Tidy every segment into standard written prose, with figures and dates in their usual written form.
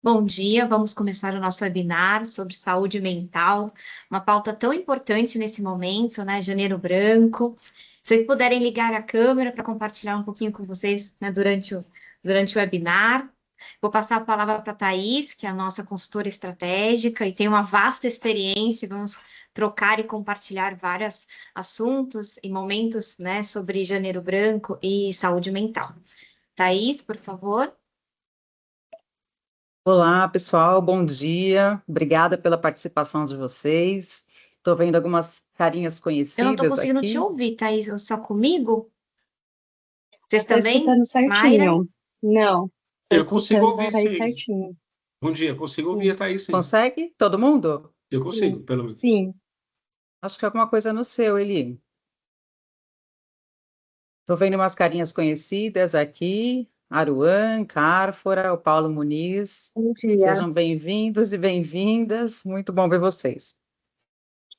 Bom dia, vamos começar o nosso webinar sobre saúde mental, uma pauta tão importante nesse momento, né? Janeiro Branco. Se vocês puderem ligar a câmera para compartilhar um pouquinho com vocês, né, durante o webinar. Vou passar a palavra para a Thaís, que é a nossa consultora estratégica e tem uma vasta experiência. Vamos trocar e compartilhar vários assuntos e momentos, né, sobre Janeiro Branco e saúde mental. Thaís, por favor. Olá, pessoal, bom dia. Obrigada pela participação de vocês. Estou vendo algumas carinhas Eu não estou conhecidas conseguindo te aqui. ouvir, Thaís, só comigo? Vocês Estou também? escutando Mayra? certinho. Não, estou Eu consigo escutando a ouvir, Thaís sim. certinho. Bom dia, consigo ouvir a Sim, Thaís, sim. Consegue? Todo mundo? Eu sim, consigo, pelo menos. sim. Acho que é alguma coisa no seu, Eli. Estou vendo umas carinhas conhecidas aqui. Aruan, Cárfora, o Paulo Muniz. Bom dia. Sejam bem-vindos e bem-vindas. Muito bom ver vocês.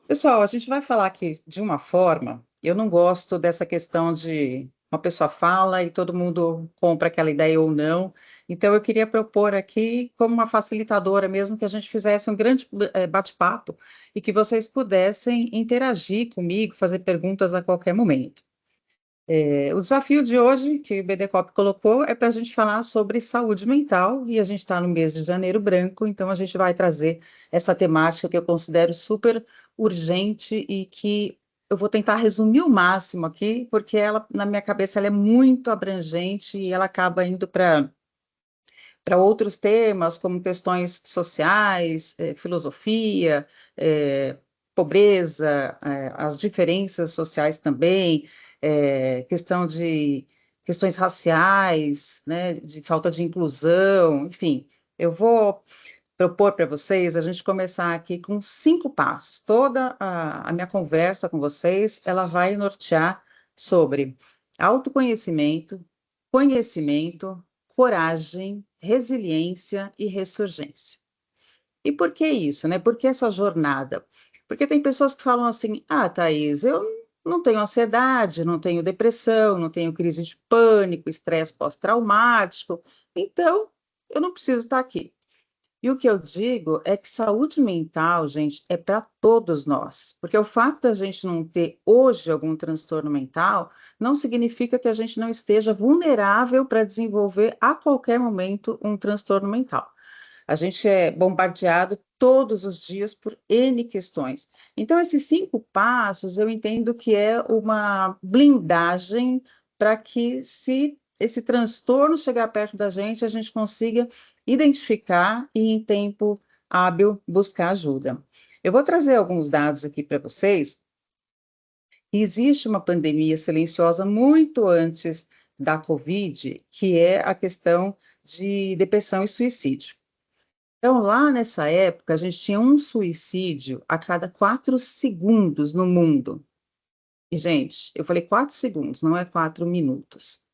Pessoal, a gente vai falar aqui de uma forma. Eu não gosto dessa questão de uma pessoa fala e todo mundo compra aquela ideia ou não. Então, eu queria propor aqui, como uma facilitadora mesmo, que a gente fizesse um grande bate-papo e que vocês pudessem interagir comigo, fazer perguntas a qualquer momento. O desafio de hoje, que o BDCOP colocou, é para a gente falar sobre saúde mental, e a gente está no mês de Janeiro Branco, então a gente vai trazer essa temática que eu considero super urgente e que eu vou tentar resumir o máximo aqui, porque ela, na minha cabeça, ela é muito abrangente e ela acaba indo para outros temas, como questões sociais, filosofia, pobreza, as diferenças sociais também, questão de questões raciais, né, de falta de inclusão, enfim. Eu vou propor para vocês a gente começar aqui com 5 passos. Toda a minha conversa com vocês, ela vai nortear sobre autoconhecimento, conhecimento, coragem, resiliência e ressurgência. E por que isso, né? Por que essa jornada? Porque tem pessoas que falam assim: ah, Thaís, eu não tenho ansiedade, não tenho depressão, não tenho crise de pânico, estresse pós-traumático, então eu não preciso estar aqui. E o que eu digo é que saúde mental, gente, é para todos nós. Porque o fato da gente não ter hoje algum transtorno mental não significa que a gente não esteja vulnerável para desenvolver a qualquer momento um transtorno mental. A gente é bombardeado todos os dias por N questões. Então, esses 5 passos eu entendo que é uma blindagem para que, se esse transtorno chegar perto da gente, a gente consiga identificar e, em tempo hábil, buscar ajuda. Eu vou trazer alguns dados aqui para vocês. Existe uma pandemia silenciosa muito antes da Covid, que é a questão de depressão e suicídio. Então, lá nessa época, a gente tinha um suicídio a cada 4 segundos no mundo. E, gente, eu falei 4 segundos, não é 4 minutos.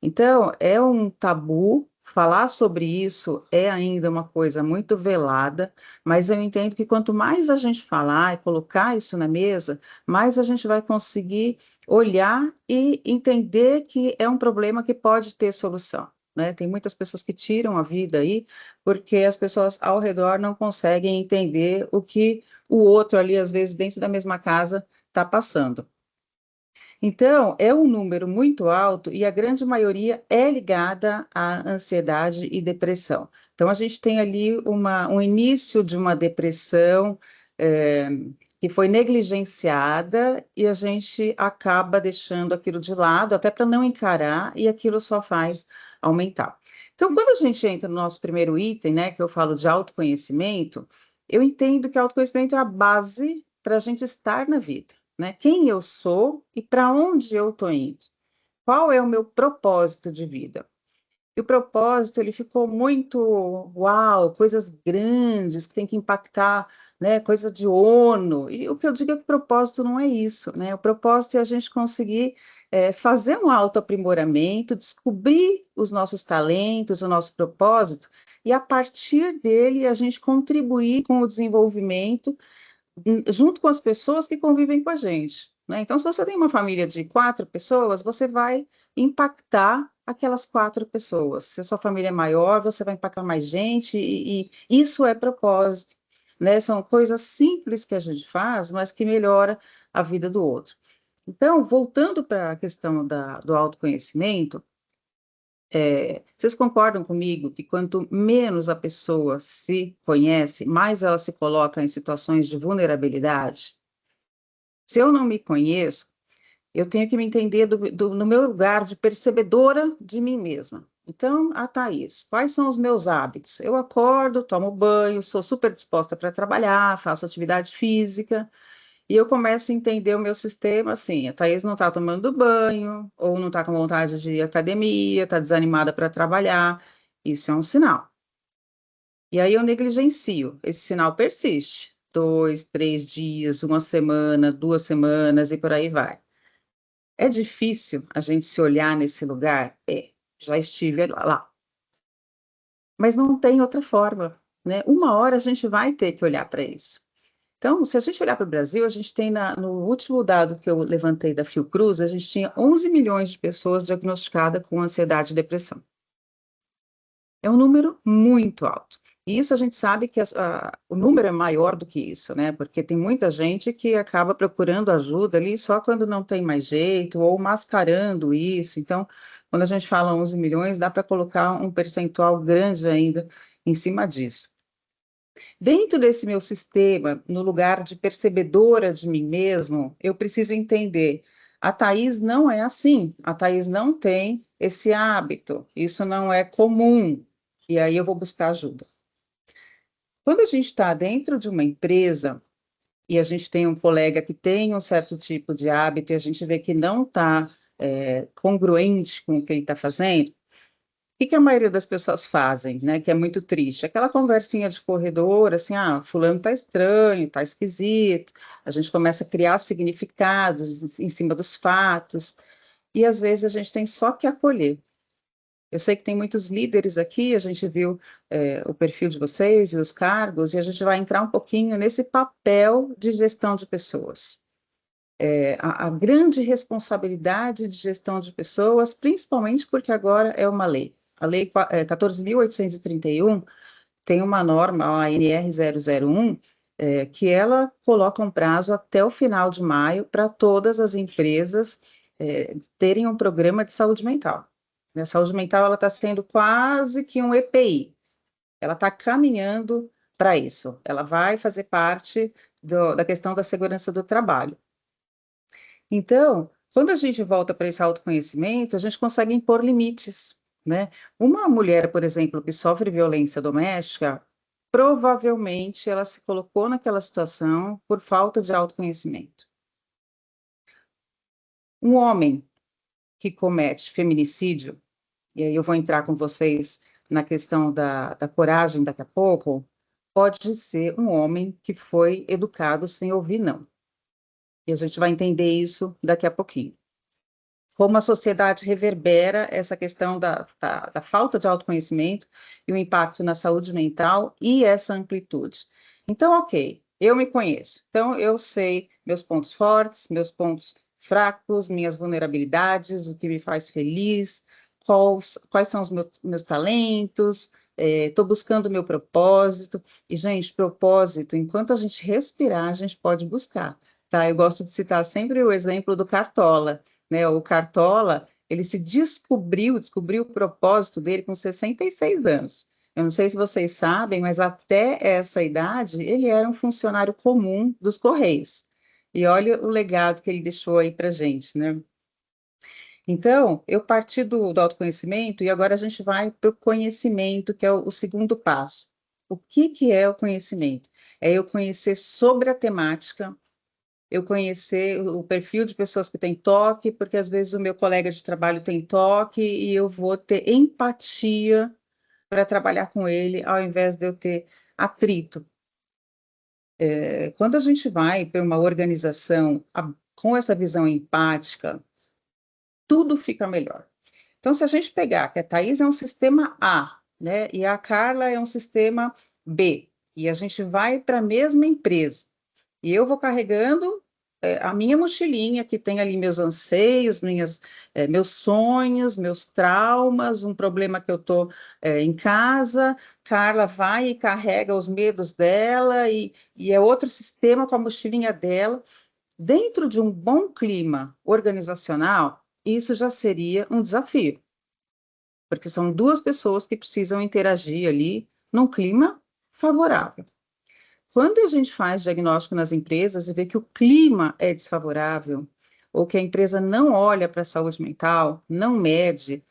Então, é um tabu, falar sobre isso é ainda uma coisa muito velada, mas eu entendo que quanto mais a gente falar e colocar isso na mesa, mais a gente vai conseguir olhar e entender que é um problema que pode ter solução, né? Tem muitas pessoas que tiram a vida aí, porque as pessoas ao redor não conseguem entender o que o outro ali, às vezes, dentro da mesma casa, está passando. Então, é um número muito alto e a grande maioria é ligada à ansiedade e depressão. Então, a gente tem ali um início de uma depressão eh, que foi negligenciada e a gente acaba deixando aquilo de lado, até para não encarar, e aquilo só faz aumentar. Então, quando a gente entra no nosso primeiro item, né, que eu falo de autoconhecimento, eu entendo que autoconhecimento é a base para a gente estar na vida, né? Quem eu sou e para onde eu estou indo. Qual é o meu propósito de vida? E o propósito, ele ficou muito, uau, coisas grandes que tem que impactar, né, coisa de ONU. E o que eu digo é que o propósito não é isso, né? O propósito é a gente conseguir fazer um autoaprimoramento, descobrir os nossos talentos, o nosso propósito, e a partir dele a gente contribuir com o desenvolvimento junto com as pessoas que convivem com a gente, né? Então, se você tem uma família de 4 pessoas, você vai impactar aquelas 4 pessoas. Se a sua família é maior, você vai impactar mais gente, e isso é propósito, né? São coisas simples que a gente faz, mas que melhora a vida do outro. Então, voltando para a questão do autoconhecimento, vocês concordam comigo que quanto menos a pessoa se conhece, mais ela se coloca em situações de vulnerabilidade? Se eu não me conheço, eu tenho que me entender no meu lugar de percebedora de mim mesma. Então, a Thaís, quais são os meus hábitos? Eu acordo, tomo banho, sou super disposta para trabalhar, faço atividade física, e eu começo a entender o meu sistema assim: a Thaís não está tomando banho, ou não está com vontade de ir à academia, está desanimada para trabalhar. Isso é um sinal. E aí eu negligencio, esse sinal persiste. 2, 3 dias, uma semana, 2 semanas e por aí vai. É difícil a gente se olhar nesse lugar? Já estive lá. Mas não tem outra forma, né? Uma hora a gente vai ter que olhar para isso. Então, se a gente olhar para o Brasil, a gente tem no último dado que eu levantei da Fiocruz, a gente tinha 11 milhões de pessoas diagnosticadas com ansiedade e depressão. É um número muito alto. E isso a gente sabe que o número é maior do que isso, né? Porque tem muita gente que acaba procurando ajuda ali só quando não tem mais jeito, ou mascarando isso. Então, quando a gente fala 11 milhões, dá para colocar um percentual grande ainda em cima disso. Dentro desse meu sistema, no lugar de percebedora de mim mesmo, eu preciso entender: a Thaís não é assim, a Thaís não tem esse hábito, isso não é comum, e aí eu vou buscar ajuda. Quando a gente está dentro de uma empresa e a gente tem um colega que tem um certo tipo de hábito e a gente vê que não está congruente com o que ele está fazendo, que a maioria das pessoas fazem, né? Que é muito triste. Aquela conversinha de corredor, assim, fulano tá estranho, tá esquisito. A gente começa a criar significados em cima dos fatos, e às vezes a gente tem só que acolher. Eu sei que tem muitos líderes aqui, a gente viu o perfil de vocês e os cargos, e a gente vai entrar um pouquinho nesse papel de gestão de pessoas. A grande responsabilidade de gestão de pessoas, principalmente porque agora é uma lei. A Lei 14.831 tem uma norma, a NR 001, que ela coloca um prazo até o final de maio para todas as empresas terem um programa de saúde mental. A saúde mental ela está sendo quase que um EPI, ela está caminhando para isso, ela vai fazer parte da questão da segurança do trabalho. Então, quando a gente volta para esse autoconhecimento, a gente consegue impor limites, né? Uma mulher, por exemplo, que sofre violência doméstica, provavelmente ela se colocou naquela situação por falta de autoconhecimento. Um homem que comete feminicídio, e aí eu vou entrar com vocês na questão da coragem daqui a pouco, pode ser um homem que foi educado sem ouvir não. E a gente vai entender isso daqui a pouquinho. Como a sociedade reverbera essa questão da falta de autoconhecimento e o impacto na saúde mental e essa amplitude. Então, ok, eu me conheço, então eu sei meus pontos fortes, meus pontos fracos, minhas vulnerabilidades, o que me faz feliz, quais são os meus talentos, estou buscando o meu propósito. E, gente, propósito, enquanto a gente respirar, a gente pode buscar, tá? Eu gosto de citar sempre o exemplo do Cartola, né? O Cartola, ele se descobriu o propósito dele com 66 anos. Eu não sei se vocês sabem, mas até essa idade ele era um funcionário comum dos Correios. E olha o legado que ele deixou aí para gente, né? Então, eu parti do autoconhecimento e agora a gente vai para o conhecimento, que é o segundo passo. O que é o conhecimento? É eu conhecer sobre a temática, eu conhecer o perfil de pessoas que têm toque, porque às vezes o meu colega de trabalho tem toque e eu vou ter empatia para trabalhar com ele, ao invés de eu ter atrito. Quando a gente vai para uma organização com essa visão empática, tudo fica melhor. Então, se a gente pegar que a Thaís é um sistema A, né, e a Carla é um sistema B, e a gente vai para a mesma empresa, e eu vou carregando a minha mochilinha, que tem ali meus anseios, meus sonhos, meus traumas, um problema que eu estou em casa. Carla vai e carrega os medos dela, e é outro sistema com a mochilinha dela. Dentro de um bom clima organizacional, isso já seria um desafio, porque são duas pessoas que precisam interagir ali num clima favorável. Quando a gente faz diagnóstico nas empresas e vê que o clima é desfavorável, ou que a empresa não olha para a saúde mental, não mede,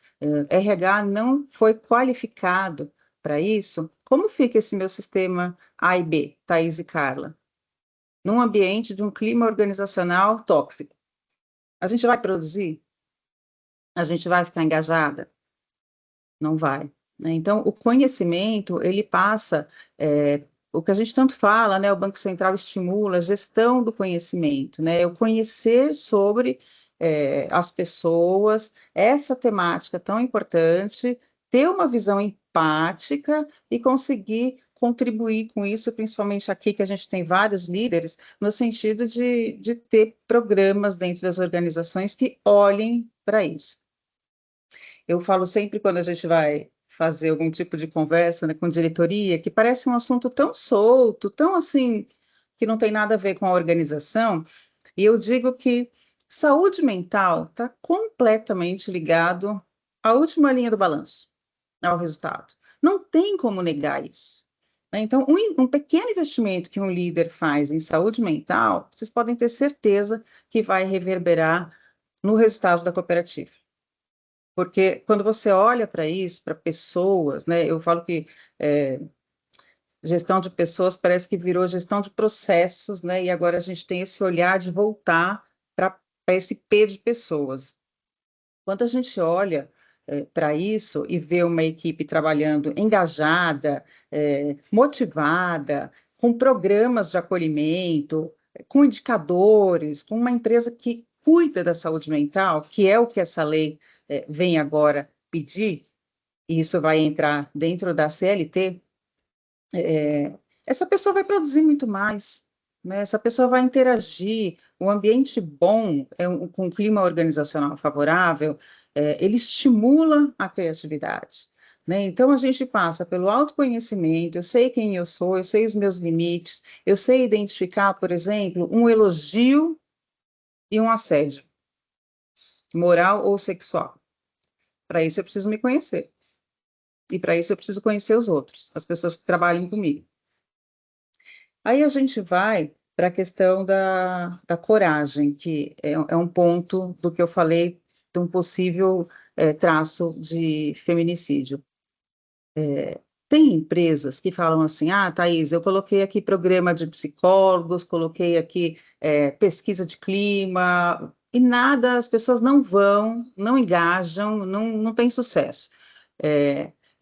RH não foi qualificado para isso, como fica esse meu sistema A e B, Thaís e Carla? Num ambiente de um clima organizacional tóxico. A gente vai produzir? A gente vai ficar engajada? Não vai, né? Então, o conhecimento, ele passa, o que a gente tanto fala, né? O Banco Central estimula a gestão do conhecimento, né? O conhecer sobre as pessoas, essa temática tão importante, ter uma visão empática e conseguir contribuir com isso, principalmente aqui que a gente tem vários líderes, no sentido de ter programas dentro das organizações que olhem para isso. Eu falo sempre quando a gente vai fazer algum tipo de conversa, né, com diretoria, que parece um assunto tão solto, tão assim, que não tem nada a ver com a organização, e eu digo que saúde mental está completamente ligado à última linha do balanço, ao resultado. Não tem como negar isso, né? Então, um pequeno investimento que um líder faz em saúde mental, vocês podem ter certeza que vai reverberar no resultado da cooperativa. Porque quando você olha para isso, para pessoas, né, eu falo que gestão de pessoas parece que virou gestão de processos, né, e agora a gente tem esse olhar de voltar para esse P de pessoas. Quando a gente olha para isso e vê uma equipe trabalhando engajada, motivada, com programas de acolhimento, com indicadores, com uma empresa que cuida da saúde mental, que é o que essa lei vem agora pedir, e isso vai entrar dentro da CLT, essa pessoa vai produzir muito mais, né? Essa pessoa vai interagir, um ambiente bom, com um clima organizacional favorável, ele estimula a criatividade, né? Então, a gente passa pelo autoconhecimento, eu sei quem eu sei os meus limites, eu sei identificar, por exemplo, um elogio e um assédio, moral ou sexual. Para isso, eu preciso me conhecer. E para isso, eu preciso conhecer os outros, as pessoas que trabalham comigo. Aí a gente vai para a questão da coragem, que é um ponto do que eu falei de um possível traço de feminicídio. Tem empresas que falam assim, Thaís, eu coloquei aqui programa de psicólogos, coloquei aqui pesquisa de clima, e nada, as pessoas não vão, não engajam, não tem sucesso.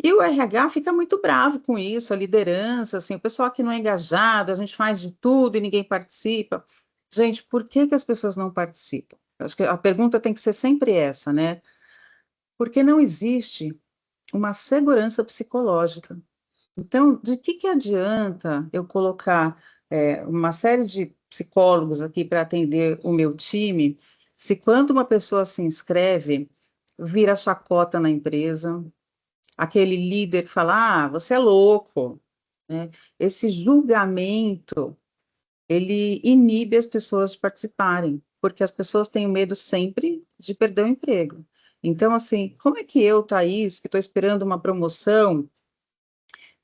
E o RH fica muito bravo com isso, a liderança, assim, o pessoal que não é engajado, a gente faz de tudo e ninguém participa. Gente, por que que as pessoas não participam? Eu acho que a pergunta tem que ser sempre essa, né? Porque não existe uma segurança psicológica. Então, de que adianta eu colocar uma série de psicólogos aqui para atender o meu time, se quando uma pessoa se inscreve, vira chacota na empresa, aquele líder fala, você é louco, né? Esse julgamento, ele inibe as pessoas de participarem, porque as pessoas têm medo sempre de perder o emprego. Então, assim, como é que eu, Thaís, que estou esperando uma promoção,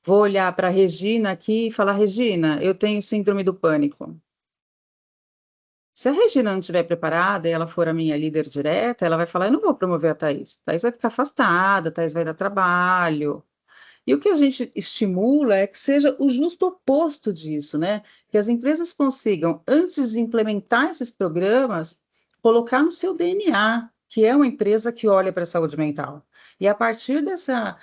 vou olhar para a Regina aqui e falar, Regina, eu tenho síndrome do pânico. Se a Regina não estiver preparada e ela for a minha líder direta, ela vai falar, eu não vou promover a Thaís. Thaís vai ficar afastada, Thaís vai dar trabalho. E o que a gente estimula é que seja o justo oposto disso, né? Que as empresas consigam, antes de implementar esses programas, colocar no seu DNA, que é uma empresa que olha para a saúde mental. E a partir essa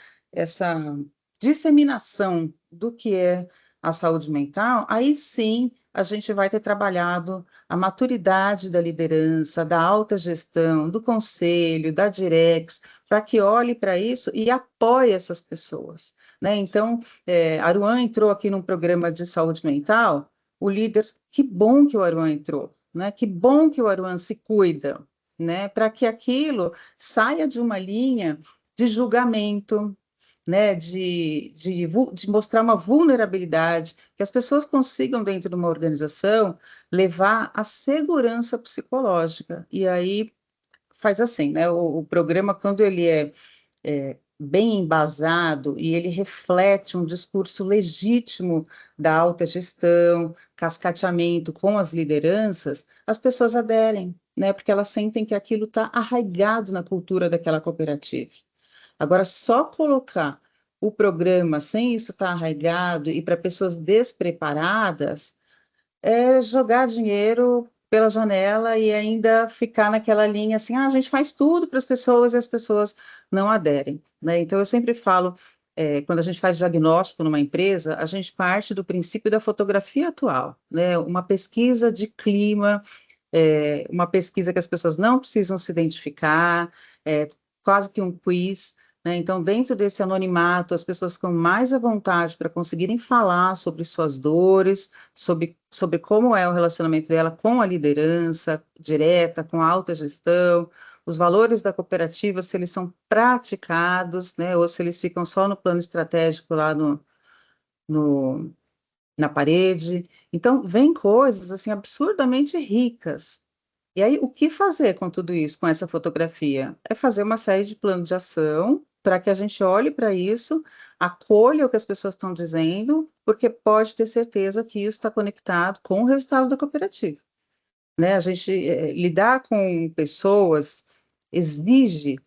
disseminação do que é a saúde mental, aí sim a gente vai ter trabalhado a maturidade da liderança, da alta gestão, do conselho, da Direx, para que olhe para isso e apoie essas pessoas, né? Então, a Aruan entrou aqui num programa de saúde mental, o líder, que bom que o Aruan entrou, né? Que bom que o Aruan se cuida, né? Para que aquilo saia de uma linha de julgamento, né? De mostrar uma vulnerabilidade, que as pessoas consigam, dentro de uma organização, levar a segurança psicológica. E aí faz assim, né? O programa, quando ele é bem embasado e ele reflete um discurso legítimo da alta gestão, cascateamento com as lideranças, as pessoas aderem, né? Porque elas sentem que aquilo está arraigado na cultura daquela cooperativa. Agora, só colocar o programa sem isso estar arraigado e para pessoas despreparadas é jogar dinheiro pela janela e ainda ficar naquela linha assim, a gente faz tudo para as pessoas e as pessoas não aderem, né? Então, eu sempre falo, quando a gente faz diagnóstico numa empresa, a gente parte do princípio da fotografia atual, né? Uma pesquisa de clima, uma pesquisa que as pessoas não precisam se identificar, quase que um quiz, né? Então, dentro desse anonimato, as pessoas ficam mais à vontade para conseguirem falar sobre suas dores, sobre como é o relacionamento dela com a liderança direta, com a alta gestão, os valores da cooperativa, se eles são praticados, né? Ou se eles ficam só no plano estratégico lá no na parede. Então, vem coisas assim absurdamente ricas. E aí, o que fazer com tudo isso, com essa fotografia? É fazer uma série de planos de ação para que a gente olhe para isso, acolha o que as pessoas estão dizendo, porque pode ter certeza que isso está conectado com o resultado da cooperativa. Né? A gente lidar com pessoas exige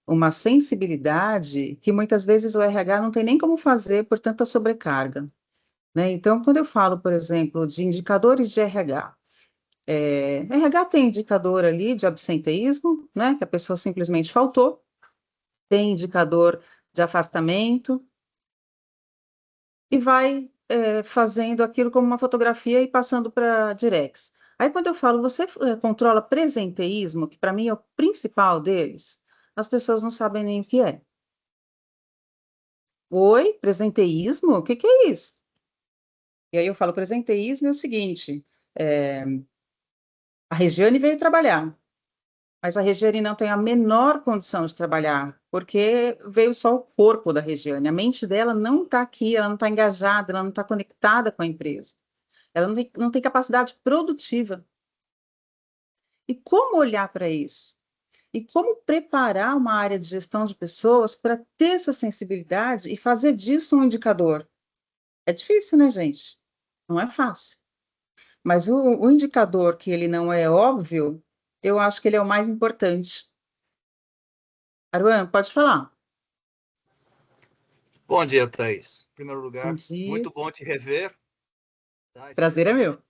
uma sensibilidade que muitas vezes o RH não tem nem como fazer por tanta sobrecarga. Né? Então, quando eu falo, por exemplo, de indicadores de RH, RH tem indicador ali de absenteísmo, né, que a pessoa simplesmente faltou, tem indicador de afastamento, e vai fazendo aquilo como uma fotografia e passando para Direx. Aí, quando eu falo, você controla presenteísmo, que para mim é o principal deles, as pessoas não sabem nem o que é. Oi, presenteísmo? O que que é isso? E aí eu falo, presenteísmo é o seguinte, é, a Regiane veio trabalhar, mas a Regiane não tem a menor condição de trabalhar, porque veio só o corpo da Regiane. A mente dela não está aqui, ela não está engajada, ela não está conectada com a empresa. Ela não tem capacidade produtiva. E como olhar para isso? E como preparar uma área de gestão de pessoas para ter essa sensibilidade e fazer disso um indicador? É difícil, né, gente? Não é fácil. Mas o indicador que ele não é óbvio, eu acho que ele é o mais importante. Aruan, pode falar. Bom dia, Thaís. Em primeiro Bom lugar, dia. muito bom te rever, tá? Prazer é meu.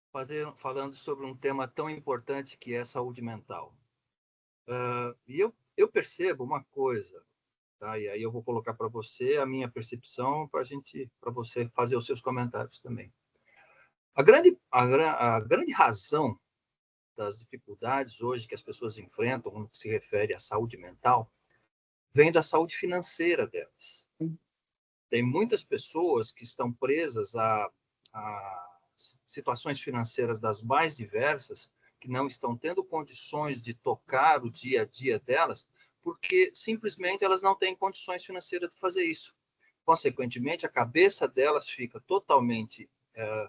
Especialmente falando sobre um tema tão importante que é a saúde mental. E eu percebo uma coisa, tá? E aí eu vou colocar para você a minha percepção para você fazer os seus comentários também. A grande razão das dificuldades hoje que as pessoas enfrentam no que se refere à saúde mental vem da saúde financeira delas. Tem muitas pessoas que estão presas a situações financeiras das mais diversas, que não estão tendo condições de tocar o dia a dia delas, porque simplesmente elas não têm condições financeiras de fazer isso. Consequentemente, a cabeça delas fica totalmente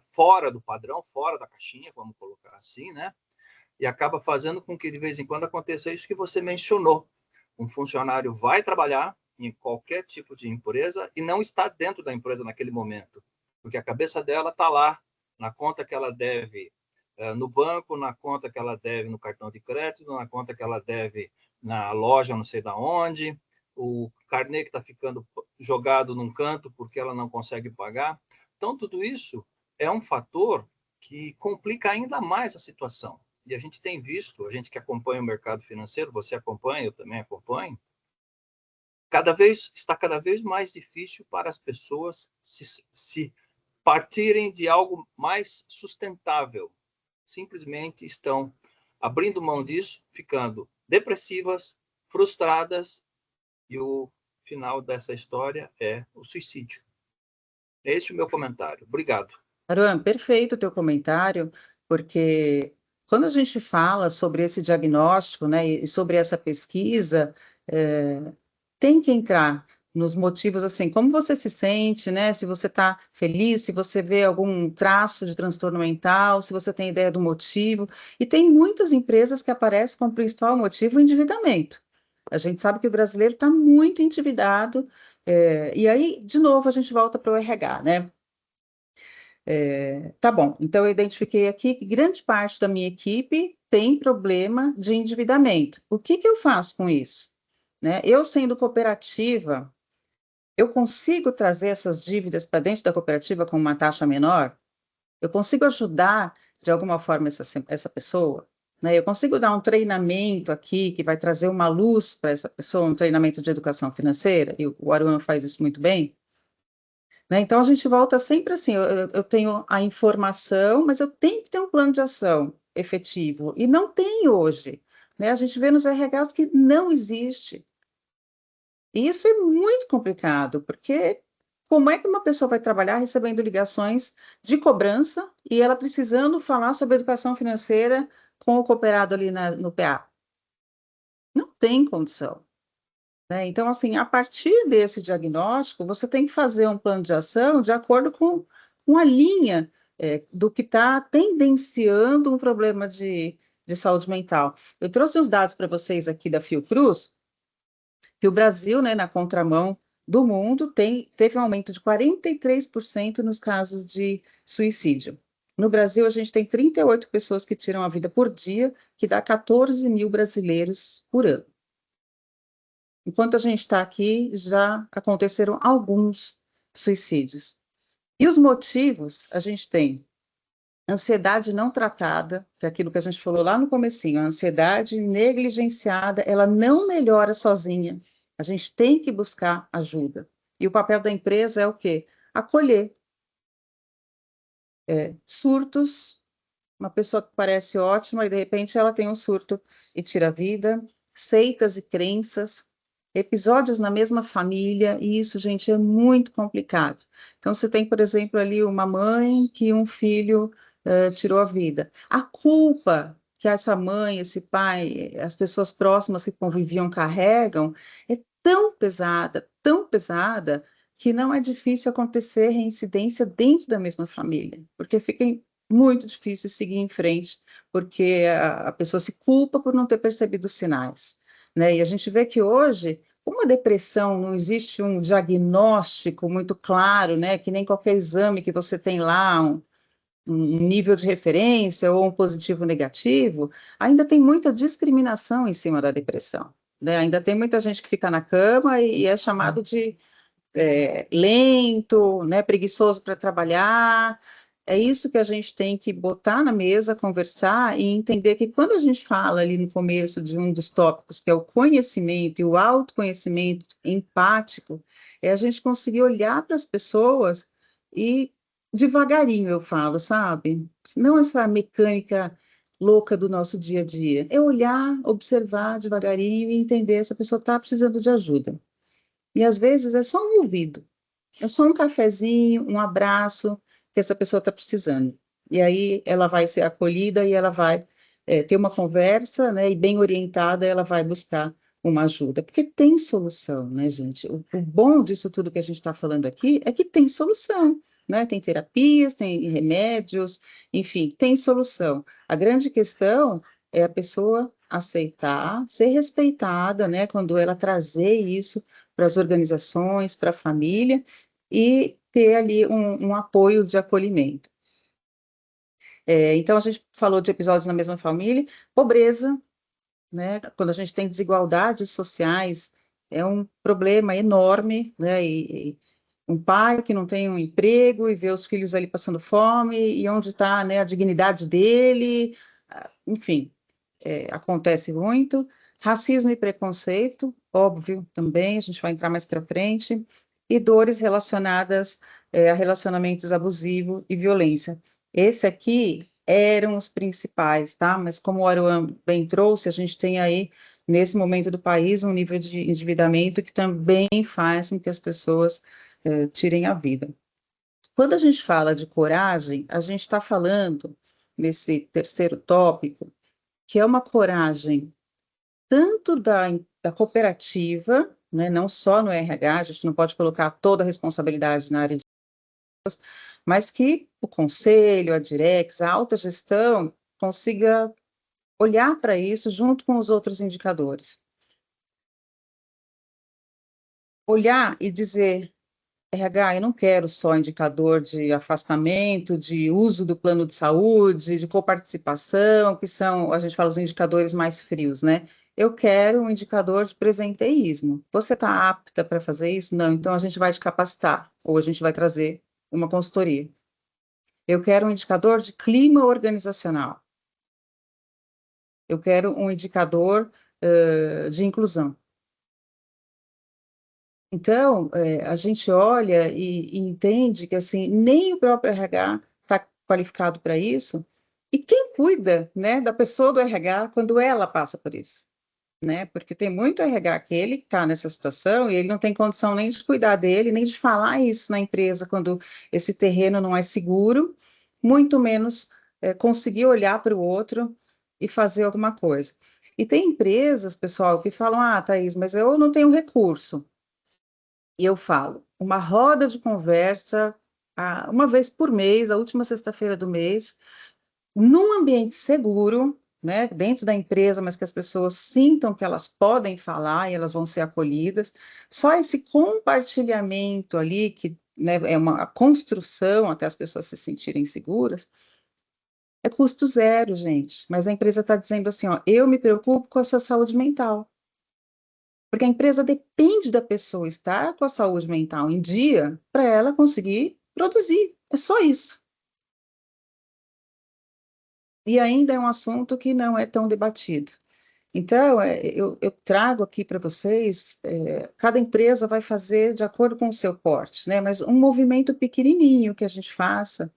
fora do padrão, fora da caixinha, vamos colocar assim, né? E acaba fazendo com que de vez em quando aconteça isso que você mencionou. Um funcionário vai trabalhar em qualquer tipo de empresa e não está dentro da empresa naquele momento, porque a cabeça dela está lá, na conta que ela deve no banco, na conta que ela deve no cartão de crédito, na conta que ela deve na loja não sei da onde, o carnê que está ficando jogado num canto porque ela não consegue pagar. Então, tudo isso é um fator que complica ainda mais a situação. E a gente tem visto, a gente que acompanha o mercado financeiro, você acompanha, eu também acompanho, está cada vez mais difícil para as pessoas se partirem de algo mais sustentável. Simplesmente estão abrindo mão disso, ficando depressivas, frustradas, e o final dessa história é o suicídio. Esse é o meu comentário. Obrigado. Aruan, perfeito o teu comentário, porque quando a gente fala sobre esse diagnóstico, né, e sobre essa pesquisa, tem que entrar nos motivos, assim, como você se sente, né, se você está feliz, se você vê algum traço de transtorno mental, se você tem ideia do motivo, e tem muitas empresas que aparecem com o principal motivo o endividamento. A gente sabe que o brasileiro está muito endividado, e aí, de novo, a gente volta para o RH, né? Tá bom, então eu identifiquei aqui que grande parte da minha equipe tem problema de endividamento. O que que eu faço com isso? Né? Eu, sendo cooperativa, eu consigo trazer essas dívidas para dentro da cooperativa com uma taxa menor? Eu consigo ajudar, de alguma forma, essa pessoa? Né? Eu consigo dar um treinamento aqui que vai trazer uma luz para essa pessoa, um treinamento de educação financeira? E o Aruan faz isso muito bem. Né? Então, a gente volta sempre assim, eu tenho a informação, mas eu tenho que ter um plano de ação efetivo, e não tem hoje. Né? A gente vê nos RHs que não existe. E isso é muito complicado, porque como é que uma pessoa vai trabalhar recebendo ligações de cobrança e ela precisando falar sobre educação financeira com o cooperado ali no PA? Não tem condição. Né? Então, assim, a partir desse diagnóstico, você tem que fazer um plano de ação de acordo com a linha do que está tendenciando um problema de saúde mental. Eu trouxe os dados para vocês aqui da Fiocruz, que o Brasil, né, na contramão do mundo, teve um aumento de 43% nos casos de suicídio. No Brasil, a gente tem 38 pessoas que tiram a vida por dia, que dá 14 mil brasileiros por ano. Enquanto a gente está aqui, já aconteceram alguns suicídios. E os motivos, a gente tem ansiedade não tratada, que é aquilo que a gente falou lá no comecinho, a ansiedade negligenciada, ela não melhora sozinha. A gente tem que buscar ajuda. E o papel da empresa é o quê? Acolher. Surtos, uma pessoa que parece ótima e de repente ela tem um surto e tira a vida, seitas e crenças, episódios na mesma família, e isso, gente, é muito complicado. Então, você tem, por exemplo, ali uma mãe que um filho tirou a vida. A culpa que essa mãe, esse pai, as pessoas próximas que conviviam carregam é tão pesada, que não é difícil acontecer reincidência dentro da mesma família, porque fica muito difícil seguir em frente, porque a pessoa se culpa por não ter percebido os sinais. Né? E a gente vê que hoje, como a depressão não existe um diagnóstico muito claro, né? Que nem qualquer exame que você tem lá, um nível de referência ou um positivo ou negativo, ainda tem muita discriminação em cima da depressão. Né? Ainda tem muita gente que fica na cama e é chamado de lento, né, preguiçoso para trabalhar. É isso que a gente tem que botar na mesa, conversar e entender que quando a gente fala ali no começo de um dos tópicos, que é o conhecimento e o autoconhecimento empático, é a gente conseguir olhar para as pessoas e devagarinho, eu falo, sabe? Não essa mecânica louca do nosso dia a dia. É olhar, observar devagarinho e entender se a pessoa está precisando de ajuda. E às vezes é só um ouvido, é só um cafezinho, um abraço que essa pessoa está precisando. E aí ela vai ser acolhida e ela vai ter uma conversa, né? E bem orientada, ela vai buscar uma ajuda, porque tem solução, né, gente? O bom disso tudo que a gente está falando aqui é que tem solução, né? Tem terapias, tem remédios, enfim, tem solução. A grande questão é a pessoa aceitar, ser respeitada, né? Quando ela trazer isso para as organizações, para a família, e ter ali um apoio de acolhimento. Então, a gente falou de episódios na mesma família, pobreza, né? Quando a gente tem desigualdades sociais, é um problema enorme, né? E um pai que não tem um emprego e vê os filhos ali passando fome, e onde está, né, a dignidade dele, enfim, acontece muito. Racismo e preconceito, óbvio, também, a gente vai entrar mais para frente. E dores relacionadas a relacionamentos abusivos e violência. Esse aqui eram os principais, tá? Mas como o Aruan bem trouxe, a gente tem aí, nesse momento do país, um nível de endividamento que também faz com que as pessoas tirem a vida. Quando a gente fala de coragem, a gente está falando, nesse terceiro tópico, que é uma coragem tanto da cooperativa, né, não só no RH, a gente não pode colocar toda a responsabilidade na área de pessoas, mas que o conselho, a Direx, a alta gestão consiga olhar para isso junto com os outros indicadores. Olhar e dizer, RH, eu não quero só indicador de afastamento, de uso do plano de saúde, de coparticipação, que são, a gente fala, os indicadores mais frios, né? Eu quero um indicador de presenteísmo. Você está apta para fazer isso? Não, então a gente vai te capacitar, ou a gente vai trazer uma consultoria. Eu quero um indicador de clima organizacional. Eu quero um indicador de inclusão. Então, a gente olha e entende que, assim, nem o próprio RH está qualificado para isso, e quem cuida, né, da pessoa do RH quando ela passa por isso, né? Porque tem muito RH que ele está nessa situação e ele não tem condição nem de cuidar dele, nem de falar isso na empresa quando esse terreno não é seguro, muito menos conseguir olhar para o outro e fazer alguma coisa. E tem empresas, pessoal, que falam, Thaís, mas eu não tenho recurso. E eu falo, uma roda de conversa, uma vez por mês, a última sexta-feira do mês, num ambiente seguro, né, dentro da empresa, mas que as pessoas sintam que elas podem falar e elas vão ser acolhidas. Só esse compartilhamento ali, que, né, é uma construção até as pessoas se sentirem seguras, é custo zero, gente. Mas a empresa está dizendo assim, ó, eu me preocupo com a sua saúde mental. Porque a empresa depende da pessoa estar com a saúde mental em dia para ela conseguir produzir. É só isso. E ainda é um assunto que não é tão debatido. Então, eu trago aqui para vocês, cada empresa vai fazer de acordo com o seu porte, né? Mas um movimento pequenininho que a gente faça,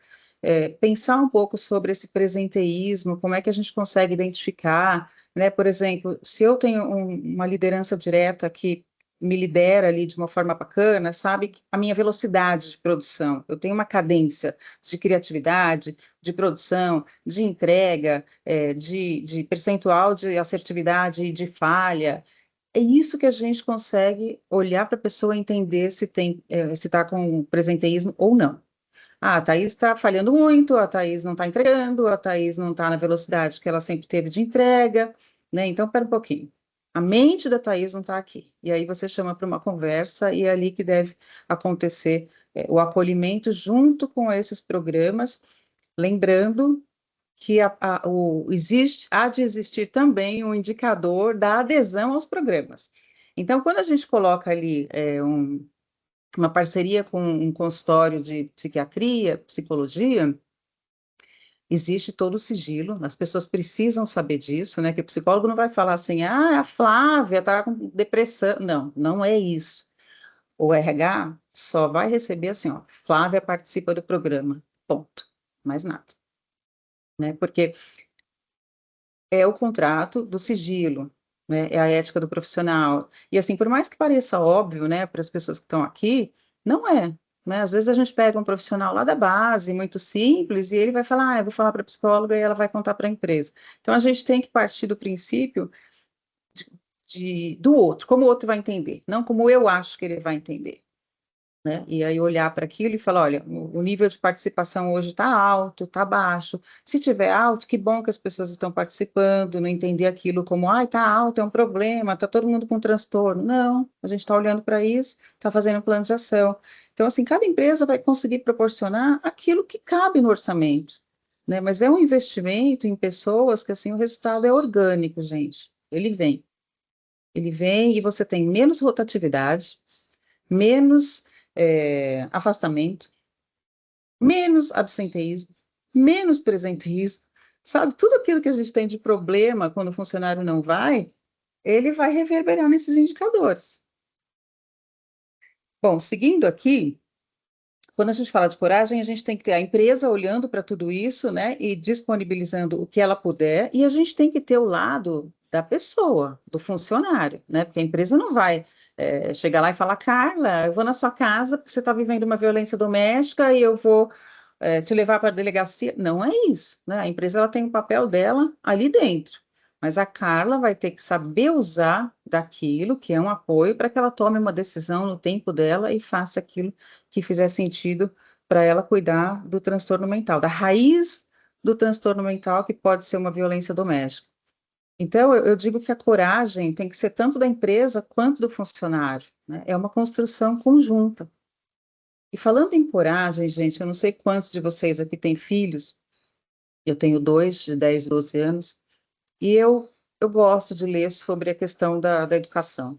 pensar um pouco sobre esse presenteísmo, como é que a gente consegue identificar, né? Por exemplo, se eu tenho uma liderança direta que me lidera ali de uma forma bacana, sabe? A minha velocidade de produção, eu tenho uma cadência de criatividade, de produção, de entrega, de percentual de assertividade e de falha. É isso que a gente consegue olhar para a pessoa e entender se tem, se está com presenteísmo ou não. A Thaís está falhando muito, a Thaís não está entregando, a Thaís não está na velocidade que ela sempre teve de entrega, né? Então, pera um pouquinho. A mente da Thaís não está aqui. E aí você chama para uma conversa e é ali que deve acontecer o acolhimento junto com esses programas, lembrando que há de existir também um indicador da adesão aos programas. Então, quando a gente coloca ali uma parceria com um consultório de psiquiatria, psicologia, existe todo o sigilo, as pessoas precisam saber disso, né? Que o psicólogo não vai falar assim, a Flávia está com depressão. Não, não é isso. O RH só vai receber assim, ó, Flávia participa do programa, ponto, mais nada. Né? Porque é o contrato do sigilo, né? É a ética do profissional. E assim, por mais que pareça óbvio, né, para as pessoas que estão aqui, não é. Né? Às vezes a gente pega um profissional lá da base, muito simples, e ele vai falar, eu vou falar para a psicóloga e ela vai contar para a empresa. Então a gente tem que partir do princípio do outro, como o outro vai entender, não como eu acho que ele vai entender. Né? E aí olhar para aquilo e falar, olha, o nível de participação hoje está alto, está baixo. Se tiver alto, que bom que as pessoas estão participando, não entender aquilo como, está alto, é um problema, está todo mundo com transtorno. Não, a gente está olhando para isso, está fazendo um plano de ação. Então, assim, cada empresa vai conseguir proporcionar aquilo que cabe no orçamento, né? Mas é um investimento em pessoas que, assim, o resultado é orgânico, gente. Ele vem. Ele vem e você tem menos rotatividade, menos afastamento, menos absenteísmo, menos presenteísmo, sabe? Tudo aquilo que a gente tem de problema quando o funcionário não vai, ele vai reverberar nesses indicadores. Bom, seguindo aqui, quando a gente fala de coragem, a gente tem que ter a empresa olhando para tudo isso, né, e disponibilizando o que ela puder, e a gente tem que ter o lado da pessoa, do funcionário, né, porque a empresa não vai chegar lá e falar, Carla, eu vou na sua casa porque você está vivendo uma violência doméstica e eu vou te levar para a delegacia. Não é isso, né? A empresa ela tem o papel dela ali dentro, mas a Carla vai ter que saber usar daquilo que é um apoio para que ela tome uma decisão no tempo dela e faça aquilo que fizer sentido para ela cuidar do transtorno mental, da raiz do transtorno mental, que pode ser uma violência doméstica. Então, eu digo que a coragem tem que ser tanto da empresa quanto do funcionário, né? É uma construção conjunta. E falando em coragem, gente, eu não sei quantos de vocês aqui têm filhos, eu tenho dois de 10, 12 anos, e eu gosto de ler sobre a questão da educação.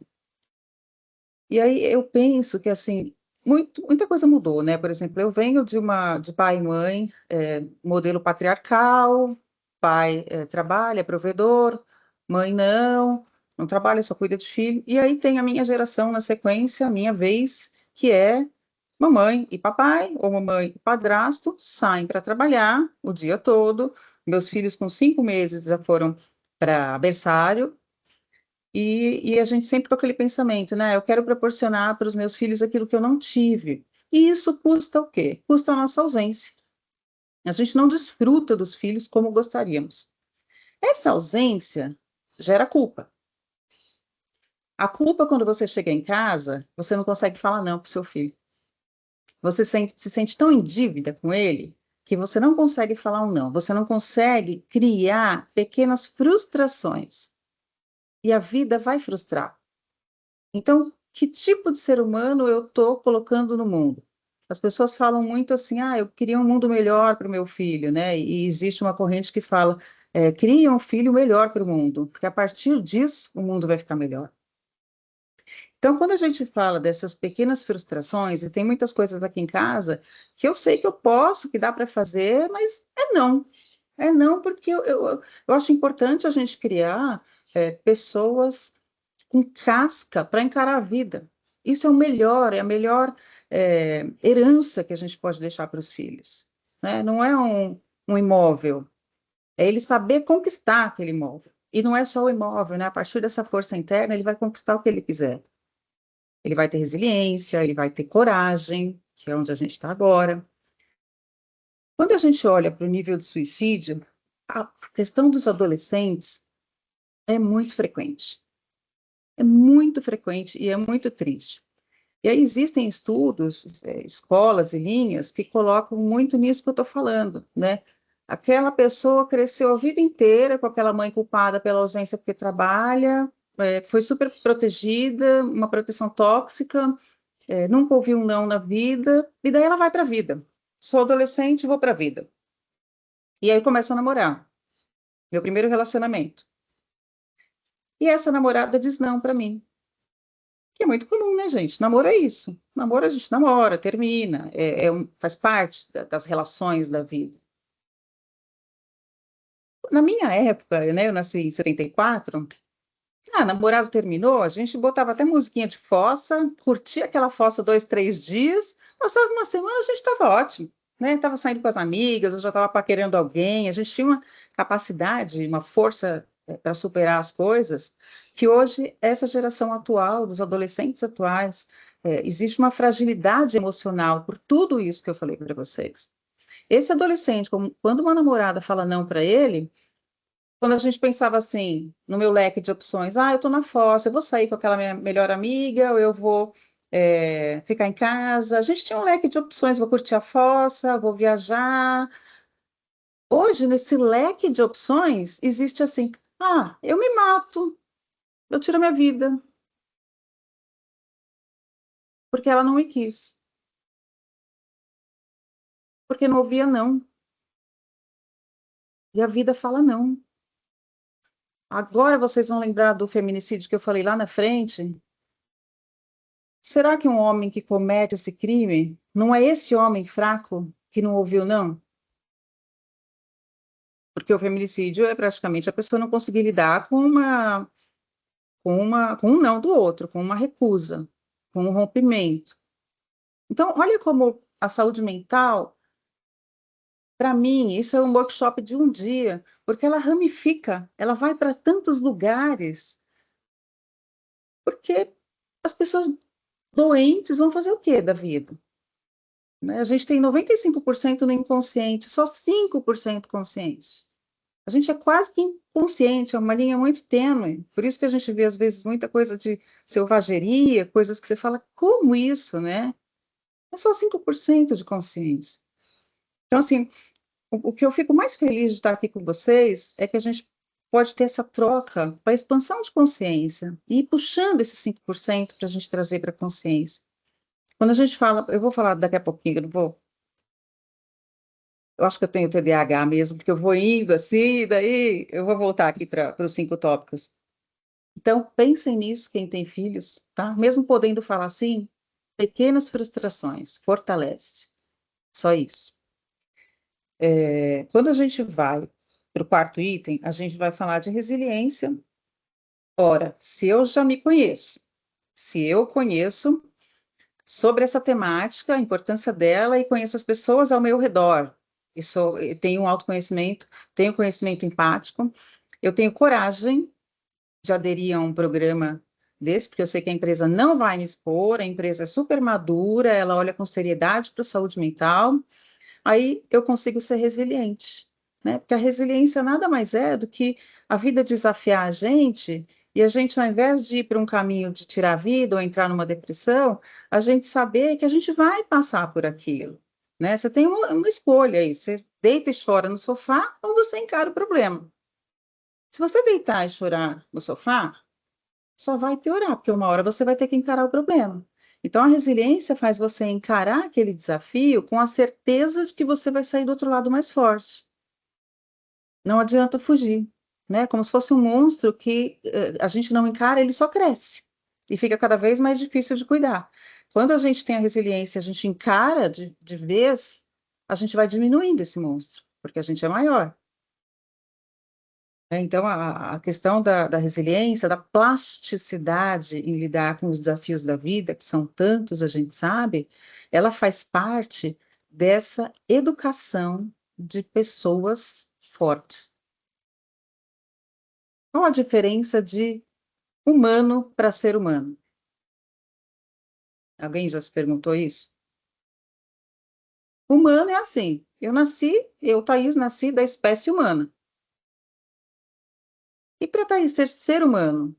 E aí eu penso que, assim, muita coisa mudou, né? Por exemplo, eu venho de pai e mãe, modelo patriarcal, pai trabalha, é provedor, mãe não trabalha, só cuida de filho. E aí tem a minha geração na sequência, a minha vez, que é mamãe e papai, ou mamãe e padrasto, saem para trabalhar o dia todo. Meus filhos com 5 meses já foram para berçário, e a gente sempre com aquele pensamento, né? Eu quero proporcionar para os meus filhos aquilo que eu não tive. E isso custa o quê? Custa a nossa ausência. A gente não desfruta dos filhos como gostaríamos. Essa ausência gera culpa. A culpa, quando você chega em casa, você não consegue falar não para o seu filho. Você se sente tão em dívida com ele que você não consegue falar um não. Você não consegue criar pequenas frustrações. E a vida vai frustrar. Então, que tipo de ser humano eu estou colocando no mundo? As pessoas falam muito assim, eu queria um mundo melhor para o meu filho, né? E existe uma corrente que fala, cria um filho melhor para o mundo, porque a partir disso o mundo vai ficar melhor. Então, quando a gente fala dessas pequenas frustrações, e tem muitas coisas aqui em casa que eu sei que eu posso, que dá para fazer, mas é não. É não, porque eu acho importante a gente criar pessoas com casca para encarar a vida. Isso é o melhor, é a melhor herança que a gente pode deixar para os filhos, né? Não é um imóvel, é ele saber conquistar aquele imóvel. E não é só o imóvel, né? A partir dessa força interna, ele vai conquistar o que ele quiser. Ele vai ter resiliência, ele vai ter coragem, que é onde a gente está agora. Quando a gente olha para o nível de suicídio, a questão dos adolescentes é muito frequente. É muito frequente e é muito triste. E aí existem estudos, escolas e linhas que colocam muito nisso que eu estou falando, né? Aquela pessoa cresceu a vida inteira com aquela mãe culpada pela ausência porque trabalha, foi super protegida, uma proteção tóxica, nunca ouviu um não na vida, e daí ela vai para a vida. Sou adolescente, vou para a vida. E aí começa a namorar. Meu primeiro relacionamento. E essa namorada diz não para mim. Que é muito comum, né, gente? Namoro é isso. Namoro a gente namora, termina, faz parte das relações da vida. Na minha época, né, eu nasci em 74, namorado terminou, a gente botava até musiquinha de fossa, curtia aquela fossa 2, 3 dias, passava uma semana, a gente estava ótimo, né? Estava saindo com as amigas, eu já estava paquerando alguém, a gente tinha uma capacidade, uma força para superar as coisas, que hoje, essa geração atual, dos adolescentes atuais, existe uma fragilidade emocional por tudo isso que eu falei para vocês. Esse adolescente, quando uma namorada fala não para ele, quando a gente pensava assim, no meu leque de opções, eu estou na fossa, eu vou sair com aquela minha melhor amiga, ou eu vou ficar em casa. A gente tinha um leque de opções, vou curtir a fossa, vou viajar. Hoje, nesse leque de opções, existe assim, eu me mato, eu tiro a minha vida, porque ela não me quis, porque não ouvia não. E a vida fala não. Agora vocês vão lembrar do feminicídio que eu falei lá na frente? Será que um homem que comete esse crime não é esse homem fraco que não ouviu não? Porque o feminicídio é praticamente a pessoa não conseguir lidar com um não do outro, com uma recusa, com um rompimento. Então, olha como a saúde mental, para mim, isso é um workshop de um dia, porque ela ramifica, ela vai para tantos lugares, porque as pessoas doentes vão fazer o quê da vida? né? A gente tem 95% no inconsciente, só 5% consciente. A gente é quase que inconsciente, é uma linha muito tênue. Por isso que a gente vê, às vezes, muita coisa de selvageria, coisas que você fala, como isso, né? É só 5% de consciência. Então, assim, o que eu fico mais feliz de estar aqui com vocês é que a gente pode ter essa troca para expansão de consciência e ir puxando esses 5% para a gente trazer para a consciência. Quando a gente fala, eu vou falar daqui a pouquinho, eu não vou. Eu acho que eu tenho TDAH mesmo, porque eu vou indo assim, daí eu vou voltar aqui para os 5 tópicos. Então, pensem nisso, quem tem filhos, tá? Mesmo podendo falar assim, pequenas frustrações, fortalece. Só isso. Quando a gente vai para o quarto item, a gente vai falar de resiliência. Ora, se eu já me conheço, se eu conheço sobre essa temática, a importância dela e conheço as pessoas ao meu redor, e tenho um autoconhecimento, tenho conhecimento empático, eu tenho coragem de aderir a um programa desse, porque eu sei que a empresa não vai me expor, a empresa é super madura, ela olha com seriedade para a saúde mental, aí eu consigo ser resiliente, né? Porque a resiliência nada mais é do que a vida desafiar a gente, e a gente, ao invés de ir para um caminho de tirar a vida ou entrar numa depressão, a gente saber que a gente vai passar por aquilo, né? Você tem uma escolha aí, você deita e chora no sofá ou você encara o problema. Se você deitar e chorar no sofá, só vai piorar, porque uma hora você vai ter que encarar o problema. Então, a resiliência faz você encarar aquele desafio com a certeza de que você vai sair do outro lado mais forte. Não adianta fugir, né? Como se fosse um monstro que a gente não encara, ele só cresce e fica cada vez mais difícil de cuidar. Quando a gente tem a resiliência, a gente encara de vez, a gente vai diminuindo esse monstro, porque a gente é maior. Então, a questão da resiliência, da plasticidade em lidar com os desafios da vida, que são tantos, a gente sabe, ela faz parte dessa educação de pessoas fortes. Qual a diferença de humano para ser humano? Alguém já se perguntou isso? Humano é assim, Thaís, nasci da espécie humana. E para Thaís ser ser humano,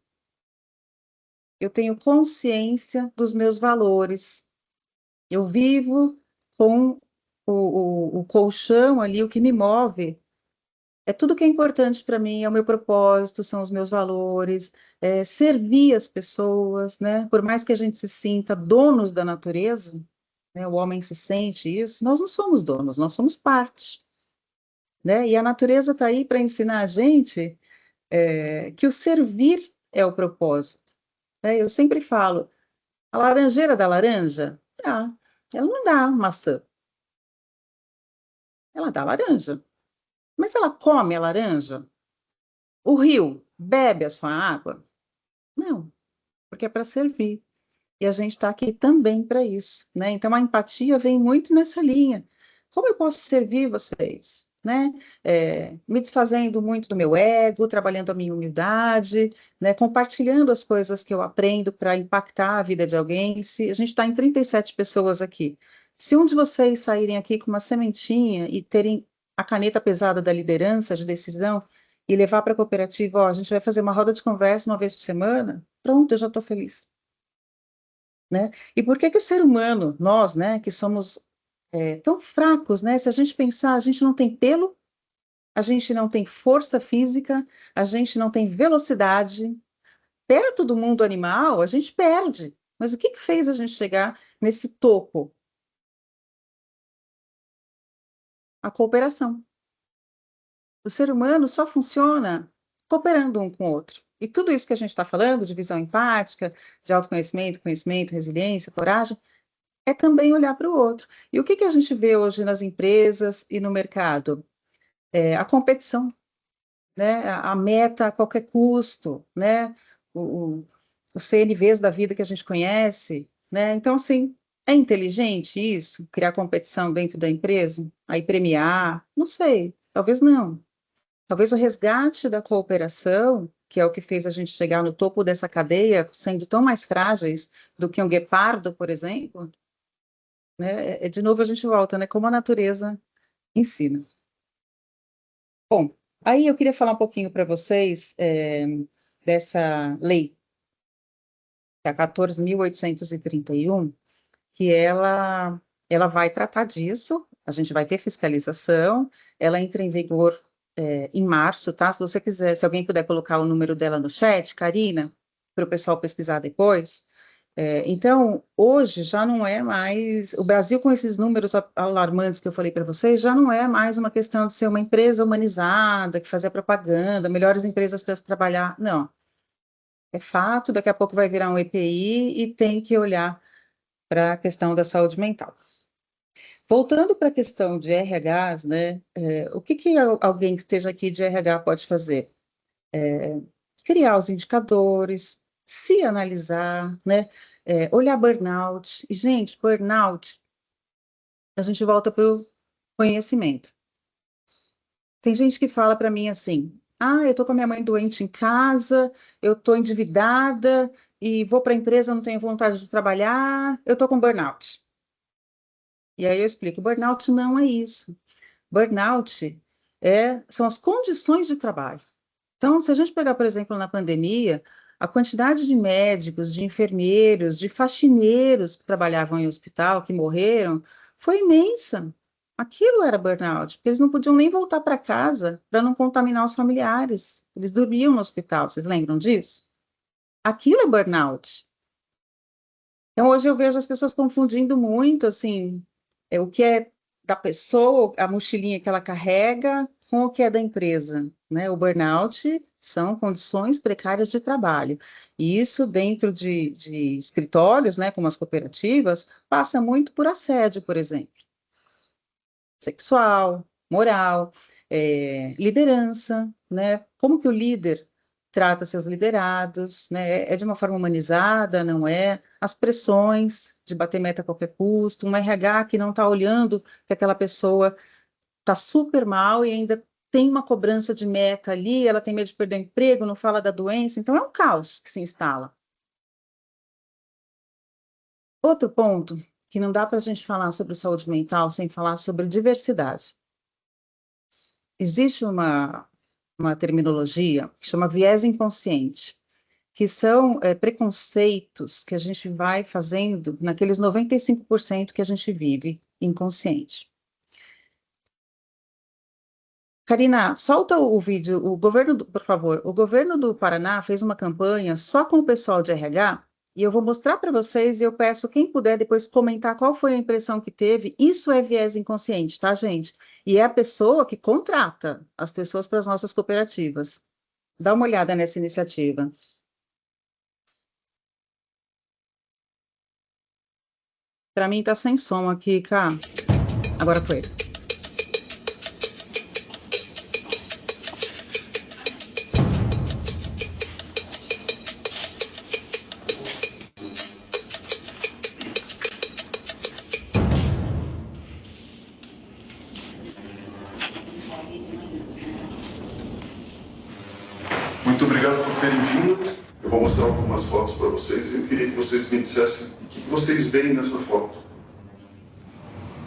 eu tenho consciência dos meus valores, eu vivo com o colchão ali, o que me move. É tudo que é importante para mim, é o meu propósito, são os meus valores, servir as pessoas, né? Por mais que a gente se sinta donos da natureza, né? O homem se sente isso, nós não somos donos, nós somos parte, né? E a natureza está aí para ensinar a gente que o servir é o propósito, né? Eu sempre falo, a laranjeira da laranja, ela não dá maçã. Ela dá laranja. Mas ela come a laranja? O rio bebe a sua água? Não, porque é para servir. E a gente está aqui também para isso, né? Então a empatia vem muito nessa linha. Como eu posso servir vocês? Né? Me desfazendo muito do meu ego, trabalhando a minha humildade, né? Compartilhando as coisas que eu aprendo para impactar a vida de alguém. Se a gente está em 37 pessoas aqui, se um de vocês saírem aqui com uma sementinha e terem a caneta pesada da liderança, de decisão, e levar para a cooperativa, ó, a gente vai fazer uma roda de conversa uma vez por semana, pronto, eu já estou feliz. Né? E por que que o ser humano, nós, né, que somos tão fracos, né? Se a gente pensar, a gente não tem pelo, a gente não tem força física, a gente não tem velocidade. Perto do mundo animal, a gente perde. Mas o que que fez a gente chegar nesse topo? A cooperação. O ser humano só funciona cooperando um com o outro. E tudo isso que a gente está falando, de visão empática, de autoconhecimento, conhecimento, resiliência, coragem, é também olhar para o outro. E o que que a gente vê hoje nas empresas e no mercado? A competição, né? A meta a qualquer custo, né? Os CNVs da vida que a gente conhece, né? Então, assim, é inteligente isso? Criar competição dentro da empresa? Aí premiar? Não sei, talvez não. Talvez o resgate da cooperação, que é o que fez a gente chegar no topo dessa cadeia, sendo tão mais frágeis do que um guepardo, por exemplo, né? De novo a gente volta, né? Como a natureza ensina. Bom, aí eu queria falar um pouquinho para vocês dessa lei, que é a 14.831, que ela vai tratar disso, a gente vai ter fiscalização, ela entra em vigor em março, tá? Se você quiser, se alguém puder colocar o número dela no chat, Karina, para o pessoal pesquisar depois. Então, hoje já não é mais, o Brasil com esses números alarmantes que eu falei para vocês, já não é mais uma questão de ser uma empresa humanizada, que fazia propaganda, melhores empresas para se trabalhar, não. É fato, daqui a pouco vai virar um EPI e tem que olhar para a questão da saúde mental. Voltando para a questão de RHs, né, o que alguém que esteja aqui de RH pode fazer? Criar os indicadores, se analisar, né, olhar burnout. E, gente, burnout, a gente volta para o conhecimento. Tem gente que fala para mim assim, eu estou com a minha mãe doente em casa, eu estou endividada e vou para a empresa, não tenho vontade de trabalhar, eu estou com burnout. E aí eu explico, burnout não é isso. Burnout são as condições de trabalho. Então, se a gente pegar, por exemplo, na pandemia, a quantidade de médicos, de enfermeiros, de faxineiros que trabalhavam em hospital, que morreram, foi imensa. Aquilo era burnout, porque eles não podiam nem voltar para casa para não contaminar os familiares. Eles dormiam no hospital, vocês lembram disso? Aquilo é burnout. Então, hoje eu vejo as pessoas confundindo muito, assim, o que é da pessoa, a mochilinha que ela carrega, com o que é da empresa, né? O burnout são condições precárias de trabalho. E isso, dentro de escritórios, né, como as cooperativas, passa muito por assédio, por exemplo, sexual, moral, liderança, né? Como que o líder trata seus liderados, né? É de uma forma humanizada, não é? As pressões de bater meta a qualquer custo, um RH que não está olhando que aquela pessoa está super mal e ainda tem uma cobrança de meta ali, ela tem medo de perder o emprego, não fala da doença, então é um caos que se instala. Outro ponto que não dá para a gente falar sobre saúde mental sem falar sobre diversidade. Existe uma terminologia que chama viés inconsciente, que são preconceitos que a gente vai fazendo naqueles 95% que a gente vive inconsciente. Karina, solta o vídeo, por favor, o governo do Paraná fez uma campanha só com o pessoal de RH, e eu vou mostrar para vocês, e eu peço quem puder depois comentar qual foi a impressão que teve. Isso é viés inconsciente, tá, gente? E é a pessoa que contrata as pessoas para as nossas cooperativas. Dá uma olhada nessa iniciativa. Para mim tá sem som aqui, cá. Agora foi. Muito obrigado por terem vindo. Eu vou mostrar algumas fotos para vocês e eu queria que vocês me dissessem o que vocês veem nessa foto.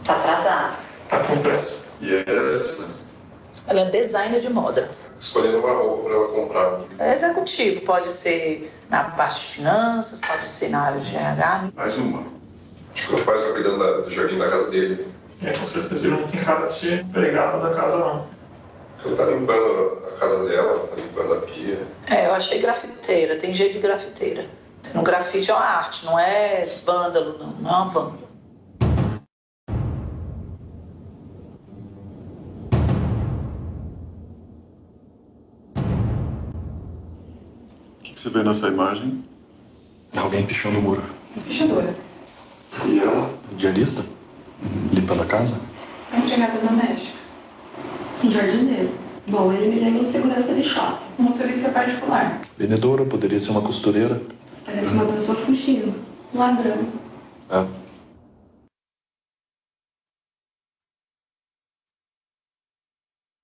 Tá atrasada. Tá com pressa. E essa? Ela é designer de moda. Escolhendo uma roupa para ela comprar. É executivo, pode ser na parte de finanças, pode ser na área de RH. Mais uma. O pai está cuidando do jardim da casa dele. Com certeza ele não tem cara de ser empregado da casa, não. Ela tá limpando a casa dela, tá limpando a pia. Eu achei grafiteira, tem jeito de grafiteira. No grafite é uma arte, não é vândalo, não é uma vândalo. O que você vê nessa imagem? Alguém pichando o muro. Pichadora. E ela? Diarista? Limpando a casa? Empregada doméstica. Um jardineiro. Bom, ele me lembra um segurança de shopping. Um motorista particular. Vendedora, poderia ser uma costureira. Parece uma pessoa fugindo. Um ladrão.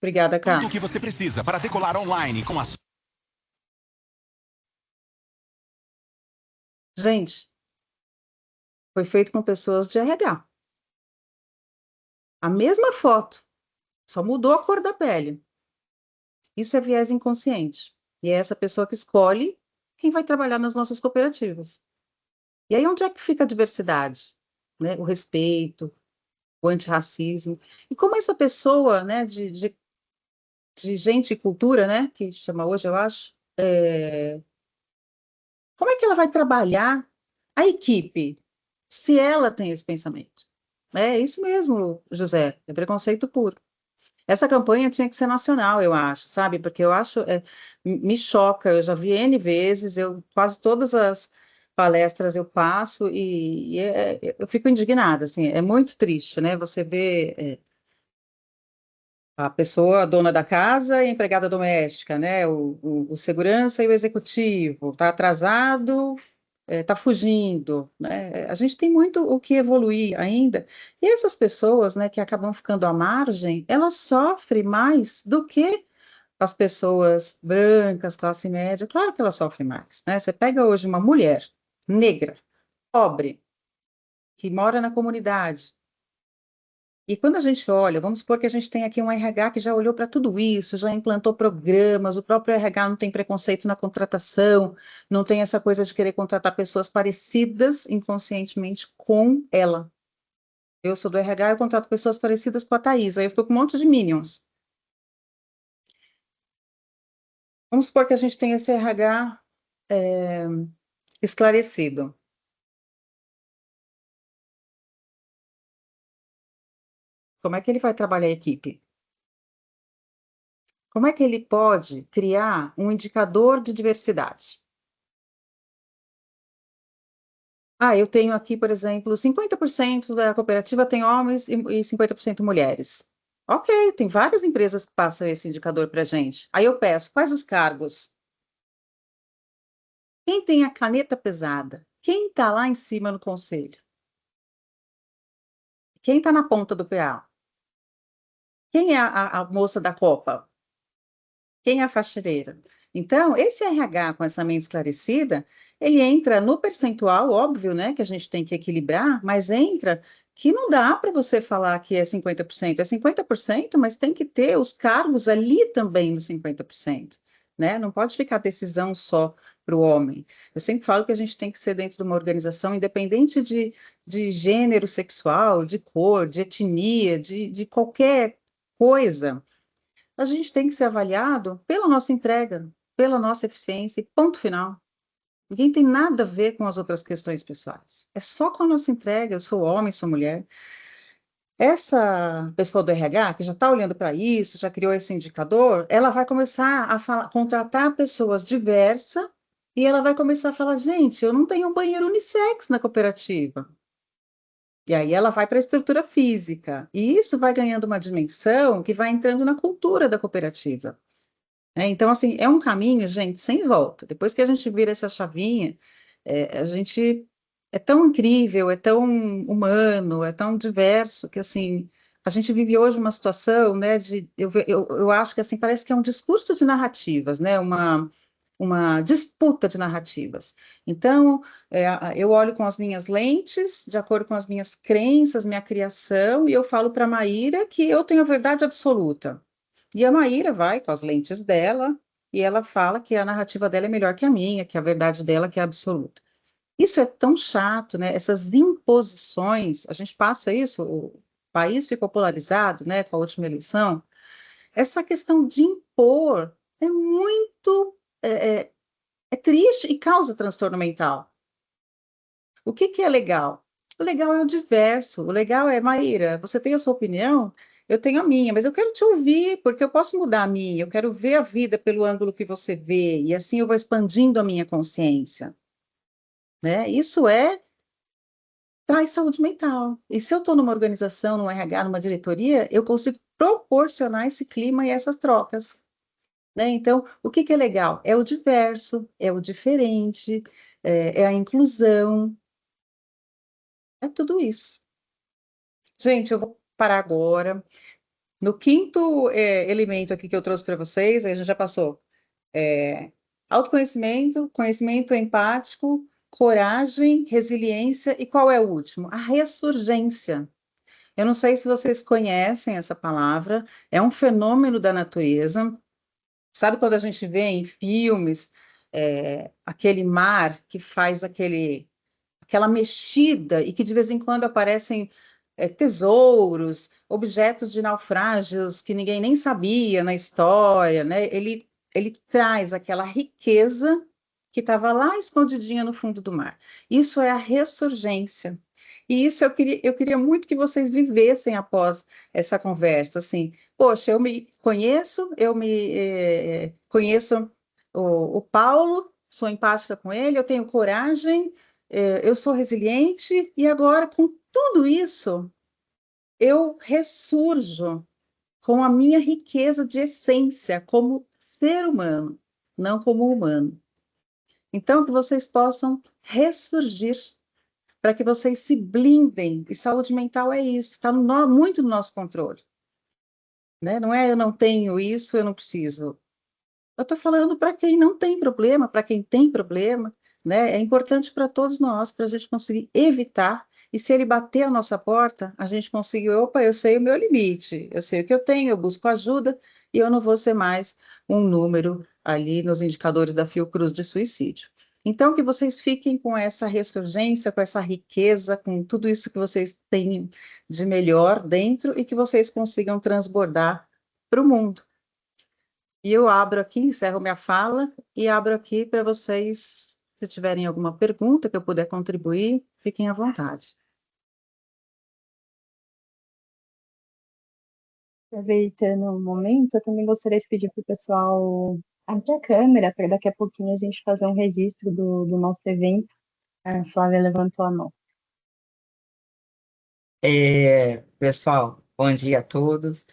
Obrigada, Cá. Tudo o que você precisa para decolar online com a... Gente, foi feito com pessoas de RH. A mesma foto, só mudou a cor da pele. Isso é viés inconsciente. E é essa pessoa que escolhe quem vai trabalhar nas nossas cooperativas. E aí, onde é que fica a diversidade? Né? O respeito, o antirracismo. E como essa pessoa, né, de gente e cultura, né, que chama hoje, eu acho, como é que ela vai trabalhar a equipe se ela tem esse pensamento? É isso mesmo, José, é preconceito puro. Essa campanha tinha que ser nacional, eu acho, sabe? Porque eu acho, me choca, eu já vi N vezes, quase todas as palestras eu passo eu fico indignada, assim, é muito triste, né? Você vê a pessoa, a dona da casa e a empregada doméstica, né? O segurança e o executivo, está atrasado, está fugindo, né? A gente tem muito o que evoluir ainda. E essas pessoas, né, que acabam ficando à margem, elas sofrem mais do que as pessoas brancas, classe média. Claro que elas sofrem mais, né? Você pega hoje uma mulher negra, pobre, que mora na comunidade. E quando a gente olha, vamos supor que a gente tem aqui um RH que já olhou para tudo isso, já implantou programas, o próprio RH não tem preconceito na contratação, não tem essa coisa de querer contratar pessoas parecidas inconscientemente com ela. Eu sou do RH, eu contrato pessoas parecidas com a Thaís, aí eu fico com um monte de minions. Vamos supor que a gente tem esse RH esclarecido. Como é que ele vai trabalhar a equipe? Como é que ele pode criar um indicador de diversidade? Eu tenho aqui, por exemplo, 50% da cooperativa tem homens e 50% mulheres. Ok, tem várias empresas que passam esse indicador para a gente. Aí eu peço, quais os cargos? Quem tem a caneta pesada? Quem está lá em cima no conselho? Quem está na ponta do PA? Quem é a moça da copa? Quem é a faxineira? Então, esse RH com essa mente esclarecida, ele entra no percentual, óbvio, né, que a gente tem que equilibrar, mas entra que não dá para você falar que é 50%, é 50%, mas tem que ter os cargos ali também no 50%, né? Não pode ficar decisão só para o homem. Eu sempre falo que a gente tem que ser dentro de uma organização independente de gênero sexual, de cor, de etnia, de qualquer coisa, a gente tem que ser avaliado pela nossa entrega, pela nossa eficiência, e ponto final. Ninguém tem nada a ver com as outras questões pessoais. É só com a nossa entrega, eu sou homem, sou mulher. Essa pessoa do RH, que já está olhando para isso, já criou esse indicador, ela vai começar a contratar pessoas diversas e ela vai começar a falar, gente, eu não tenho um banheiro unissex na cooperativa. E aí ela vai para a estrutura física. E isso vai ganhando uma dimensão que vai entrando na cultura da cooperativa. Então, assim, é um caminho, gente, sem volta. Depois que a gente vira essa chavinha, a gente é tão incrível, é tão humano, é tão diverso, que, assim, a gente vive hoje uma situação, né, eu acho que, assim, parece que é um discurso de narrativas, né, uma disputa de narrativas. Então, eu olho com as minhas lentes, de acordo com as minhas crenças, minha criação, e eu falo para a Maíra que eu tenho a verdade absoluta. E a Maíra vai com as lentes dela e ela fala que a narrativa dela é melhor que a minha, que a verdade dela que é absoluta. Isso é tão chato, né? Essas imposições, a gente passa isso, o país ficou polarizado, né, com a última eleição. Essa questão de impor é muito é triste e causa transtorno mental. O que é legal? O legal é o diverso. O legal é, Maíra, você tem a sua opinião, eu tenho a minha, mas eu quero te ouvir, porque eu posso mudar a minha, eu quero ver a vida pelo ângulo que você vê, e assim eu vou expandindo a minha consciência. Né? Isso traz saúde mental. E se eu estou numa organização, num RH, numa diretoria, eu consigo proporcionar esse clima e essas trocas. Né? Então, o que é legal? É o diverso, é o diferente, é a inclusão, é tudo isso. Gente, eu vou parar agora. No quinto elemento aqui que eu trouxe para vocês, a gente já passou autoconhecimento, conhecimento empático, coragem, resiliência e qual é o último? A ressurgência. Eu não sei se vocês conhecem essa palavra, é um fenômeno da natureza. Sabe quando a gente vê em filmes aquele mar que faz aquela mexida e que de vez em quando aparecem tesouros, objetos de naufrágios que ninguém nem sabia na história, né? Ele traz aquela riqueza que estava lá escondidinha no fundo do mar. Isso é a ressurgência. E isso eu queria muito que vocês vivessem após essa conversa, assim, poxa, eu me conheço, conheço o Paulo, sou empática com ele, eu tenho coragem, eu sou resiliente, e agora, com tudo isso, eu ressurjo com a minha riqueza de essência como ser humano, não como humano. Então, que vocês possam ressurgir, para que vocês se blindem, e saúde mental é isso, está muito no nosso controle. Né? Não é eu não tenho isso, eu não preciso. Eu estou falando para quem não tem problema, para quem tem problema, né? É importante para todos nós, para a gente conseguir evitar, e se ele bater a nossa porta, a gente conseguir, opa, eu sei o meu limite, eu sei o que eu tenho, eu busco ajuda, e eu não vou ser mais um número ali nos indicadores da Fiocruz de suicídio. Então, que vocês fiquem com essa ressurgência, com essa riqueza, com tudo isso que vocês têm de melhor dentro, e que vocês consigam transbordar para o mundo. E eu abro aqui, encerro minha fala e abro aqui para vocês, se tiverem alguma pergunta que eu puder contribuir, fiquem à vontade. Aproveitando o momento, eu também gostaria de pedir para o pessoal abrir a câmera para daqui a pouquinho a gente fazer um registro do nosso evento. A Flávia levantou a mão. Pessoal, bom dia a todos.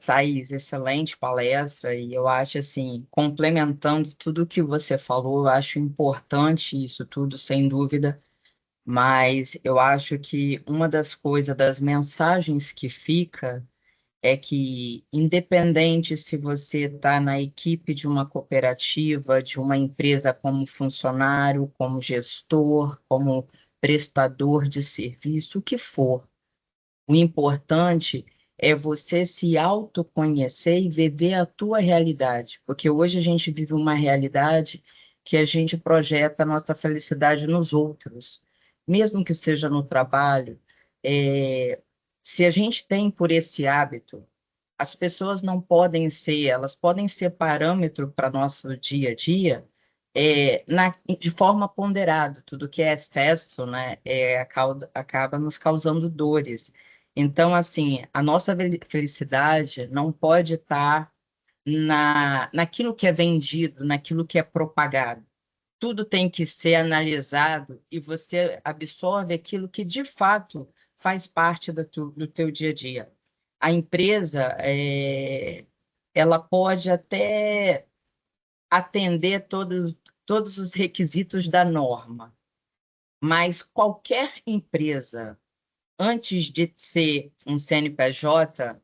Thaís, excelente palestra, e eu acho assim, complementando tudo que você falou, eu acho importante isso tudo, sem dúvida, mas eu acho que uma das coisas, das mensagens que fica, é que independente se você está na equipe de uma cooperativa, de uma empresa como funcionário, como gestor, como prestador de serviço, o que for, o importante é você se autoconhecer e viver a tua realidade, porque hoje a gente vive uma realidade que a gente projeta a nossa felicidade nos outros, mesmo que seja no trabalho. Se a gente tem por esse hábito, as pessoas não podem ser, elas podem ser parâmetro para nosso dia a dia, de forma ponderada. Tudo que é excesso, né, acaba nos causando dores. Então, assim, a nossa felicidade não pode estar naquilo que é vendido, naquilo que é propagado. Tudo tem que ser analisado e você absorve aquilo que, de fato, faz parte do teu dia a dia. A empresa, ela pode até atender todos os requisitos da norma, mas qualquer empresa, antes de ser um CNPJ,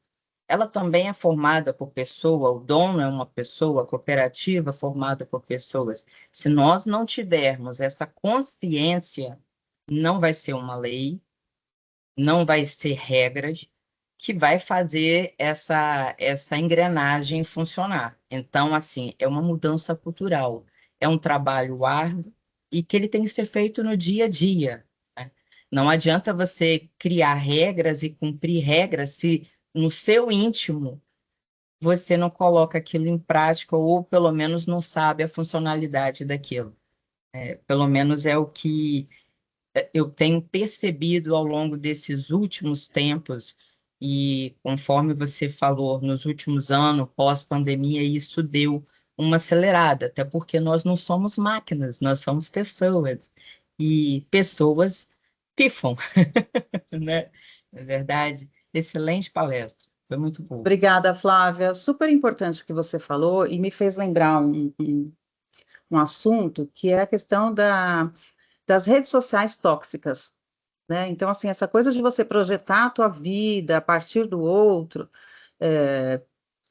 ela também é formada por pessoa, o dono é uma pessoa, a cooperativa formada por pessoas. Se nós não tivermos essa consciência, não vai ser uma lei, não vai ser regras que vai fazer essa engrenagem funcionar. Então, assim, é uma mudança cultural, é um trabalho árduo e que ele tem que ser feito no dia a dia. Não adianta você criar regras e cumprir regras se no seu íntimo você não coloca aquilo em prática ou pelo menos não sabe a funcionalidade daquilo. Pelo menos é o que eu tenho percebido ao longo desses últimos tempos e conforme você falou, nos últimos anos, pós-pandemia, isso deu uma acelerada, até porque nós não somos máquinas, nós somos pessoas. E pessoas pifam, né? É verdade. Excelente palestra, foi muito boa. Obrigada, Flávia. Super importante o que você falou e me fez lembrar um assunto que é a questão das redes sociais tóxicas, né? Então, assim, essa coisa de você projetar a tua vida a partir do outro,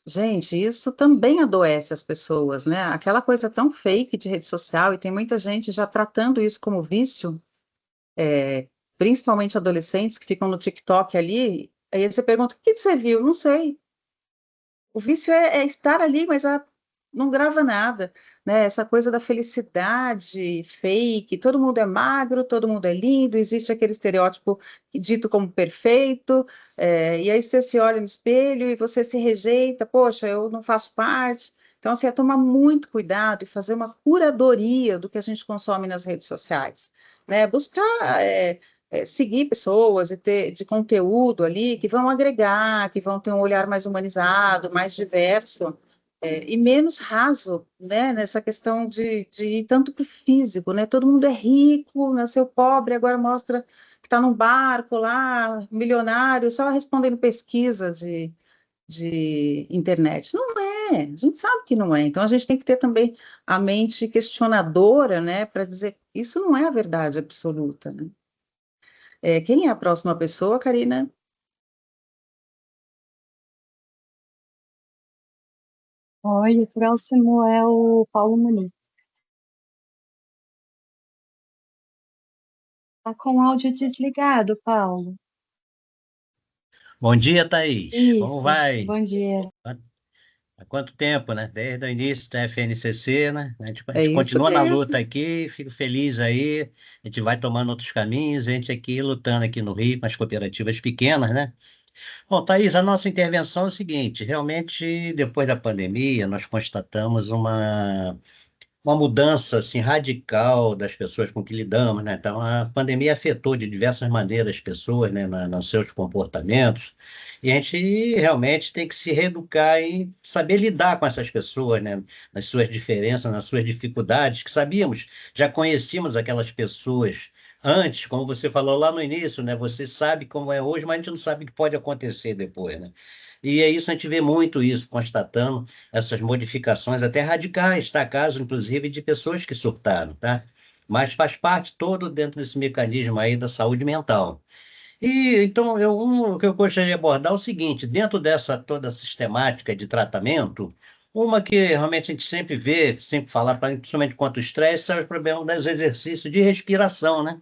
gente, isso também adoece as pessoas, né? Aquela coisa tão fake de rede social, e tem muita gente já tratando isso como vício, principalmente adolescentes que ficam no TikTok ali, aí você pergunta, o que você viu? Não sei. O vício é estar ali, mas não grava nada, né? Essa coisa da felicidade fake, todo mundo é magro, todo mundo é lindo, existe aquele estereótipo dito como perfeito, e aí você se olha no espelho e você se rejeita, poxa, eu não faço parte. Então, assim, é tomar muito cuidado e fazer uma curadoria do que a gente consome nas redes sociais, né? Buscar seguir pessoas e ter de conteúdo ali que vão agregar, que vão ter um olhar mais humanizado, mais diverso, e menos raso, né, nessa questão de ir tanto para o físico, né? Todo mundo é rico, nasceu pobre, agora mostra que está num barco lá, milionário, só respondendo pesquisa de internet. Não é, a gente sabe que não é. Então a gente tem que ter também a mente questionadora, né, para dizer isso não é a verdade absoluta, né? Quem é a próxima pessoa, Karina? Oi, o próximo é o Paulo Muniz. Tá com o áudio desligado, Paulo. Bom dia, Thaís. Como Isso, vai? bom dia. Há quanto tempo, né? Desde o início da FNCC, né? A É gente isso continua na mesmo. luta aqui, fico feliz aí. A gente vai tomando outros caminhos, a gente aqui lutando aqui no Rio com as cooperativas pequenas, né? Bom, Thaís, a nossa intervenção é o seguinte: realmente, depois da pandemia, nós constatamos uma mudança assim radical das pessoas com que lidamos, né? Então, a pandemia afetou de diversas maneiras as pessoas, né, nos seus comportamentos, e a gente realmente tem que se reeducar e saber lidar com essas pessoas, né, nas suas diferenças, nas suas dificuldades, que sabíamos, já conhecíamos aquelas pessoas antes, como você falou lá no início, né? Você sabe como é hoje, mas a gente não sabe o que pode acontecer depois, né? E é isso, a gente vê muito isso, constatando essas modificações até radicais, tá? Caso, inclusive, de pessoas que surtaram, tá? Mas faz parte todo dentro desse mecanismo aí da saúde mental. E então, o que eu gostaria de abordar é o seguinte: dentro dessa toda sistemática de tratamento, uma que realmente a gente sempre vê, sempre fala, principalmente quanto ao estresse, são os problemas dos exercícios de respiração, né?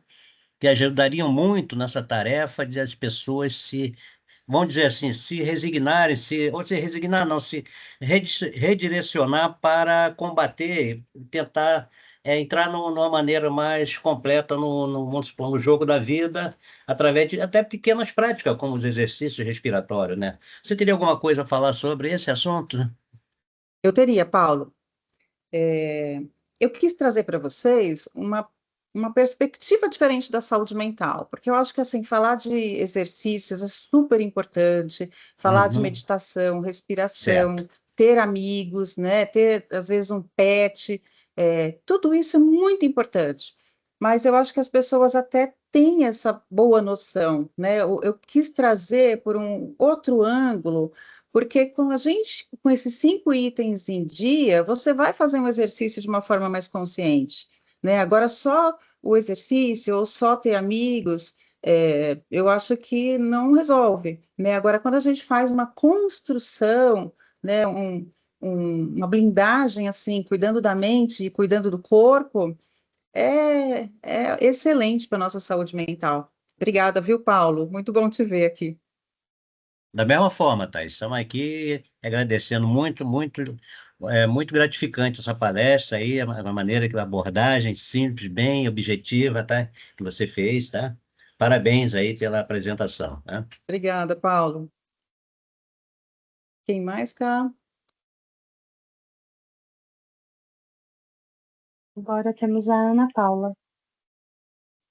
Que ajudariam muito nessa tarefa de as pessoas se, vamos dizer assim, se resignarem, ou se resignar, não, se redirecionar para combater, tentar entrar numa maneira mais completa vamos supor, no jogo da vida, através de até pequenas práticas, como os exercícios respiratórios, né? Você teria alguma coisa a falar sobre esse assunto? Eu teria, Paulo. Eu quis trazer para vocês uma perspectiva diferente da saúde mental, porque eu acho que assim, falar de exercícios é super importante, falar de Uhum. meditação, respiração, Certo. ter amigos, né, ter às vezes um pet, tudo isso é muito importante. Mas eu acho que as pessoas até têm essa boa noção, né? Eu quis trazer por um outro ângulo, porque com a gente, com esses 5 itens em dia, você vai fazer um exercício de uma forma mais consciente, né? Agora, só o exercício ou só ter amigos, eu acho que não resolve, né? Agora, quando a gente faz uma construção, né, uma blindagem assim, cuidando da mente e cuidando do corpo, é excelente para a nossa saúde mental. Obrigada, viu, Paulo? Muito bom te ver aqui. Da mesma forma, Thais, estamos aqui agradecendo muito, muito, muito gratificante essa palestra aí, a maneira que a abordagem simples, bem objetiva, tá? Que você fez, tá? Parabéns aí pela apresentação, tá? Obrigada, Paulo. Quem mais, cá? Agora temos a Ana Paula.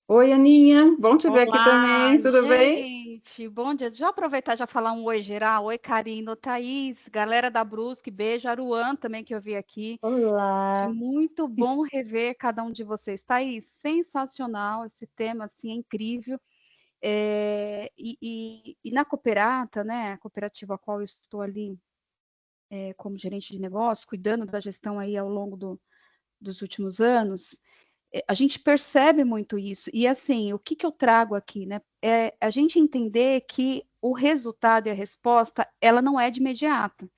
Oi, Aninha, bom te ver aqui Olá, também, tudo bem? gente, bom dia. Já aproveitar e já falar um oi geral. Oi, Karina, Thaís, galera da Brusque, beijo, Aruan também que eu vi aqui. Olá. Muito bom rever cada um de vocês. Thaís, sensacional, esse tema assim é incrível. E na Cooperata, né, a cooperativa a qual eu estou ali como gerente de negócio, cuidando da gestão aí ao longo dos últimos anos, a gente percebe muito isso. E assim, o que eu trago aqui, né? É a gente entender que o resultado e a resposta, ela não é de imediato.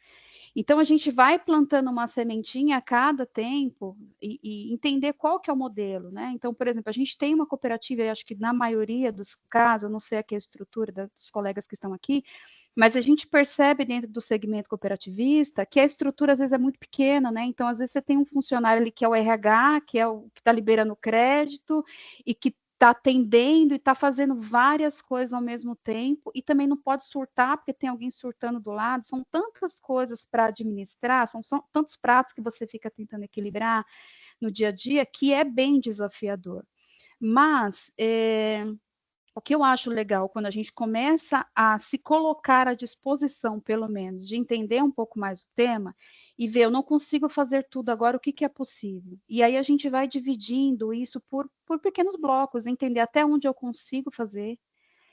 Então, a gente vai plantando uma sementinha a cada tempo e entender qual que é o modelo, né? Então, por exemplo, a gente tem uma cooperativa, e acho que na maioria dos casos, eu não sei aqui a estrutura dos colegas que estão aqui, mas a gente percebe dentro do segmento cooperativista que a estrutura às vezes é muito pequena, né? Então, às vezes você tem um funcionário ali que é o RH, que é o que está liberando crédito e que está atendendo e está fazendo várias coisas ao mesmo tempo e também não pode surtar porque tem alguém surtando do lado. São tantas coisas para administrar, são tantos pratos que você fica tentando equilibrar no dia a dia que é bem desafiador. Mas o que eu acho legal quando a gente começa a se colocar à disposição, pelo menos, de entender um pouco mais o tema e ver, eu não consigo fazer tudo agora, o que, que é possível? E aí a gente vai dividindo isso por pequenos blocos, entender até onde eu consigo fazer,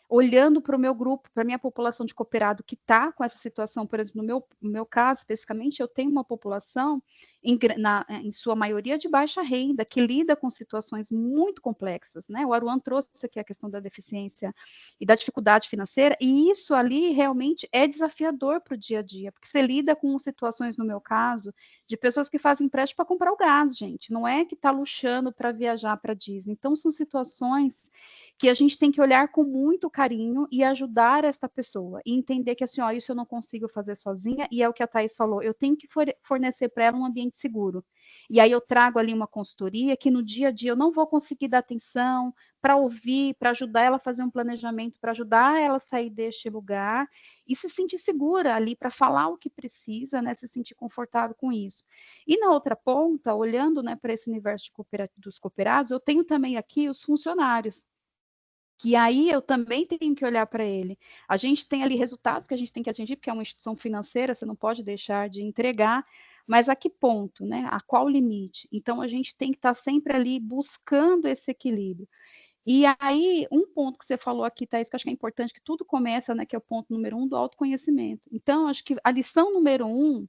olhando para o meu grupo, para a minha população de cooperado que está com essa situação, por exemplo, no meu caso, especificamente, eu tenho uma população, em sua maioria, de baixa renda, que lida com situações muito complexas, né? O Aruan trouxe aqui a questão da deficiência e da dificuldade financeira, e isso ali realmente é desafiador para o dia a dia, porque você lida com situações, no meu caso, de pessoas que fazem empréstimo para comprar o gás, gente, não é que está luxando para viajar para Disney. Então, são situações que a gente tem que olhar com muito carinho e ajudar esta pessoa e entender que assim, ó, isso eu não consigo fazer sozinha, e é o que a Thaís falou, eu tenho que fornecer para ela um ambiente seguro. E aí eu trago ali uma consultoria que no dia a dia eu não vou conseguir dar atenção para ouvir, para ajudar ela a fazer um planejamento, para ajudar ela a sair deste lugar e se sentir segura ali para falar o que precisa, né, se sentir confortável com isso. E na outra ponta, olhando, né, para esse universo dos cooperados, eu tenho também aqui os funcionários, que aí eu também tenho que olhar para ele. A gente tem ali resultados que a gente tem que atingir, porque é uma instituição financeira, você não pode deixar de entregar, mas a que ponto, né? A qual limite? Então, a gente tem que estar sempre ali buscando esse equilíbrio. E aí, um ponto que você falou aqui, Thaís, que eu acho que é importante, que tudo começa, né, que é o ponto número 1 do autoconhecimento. Então, acho que a lição número 1,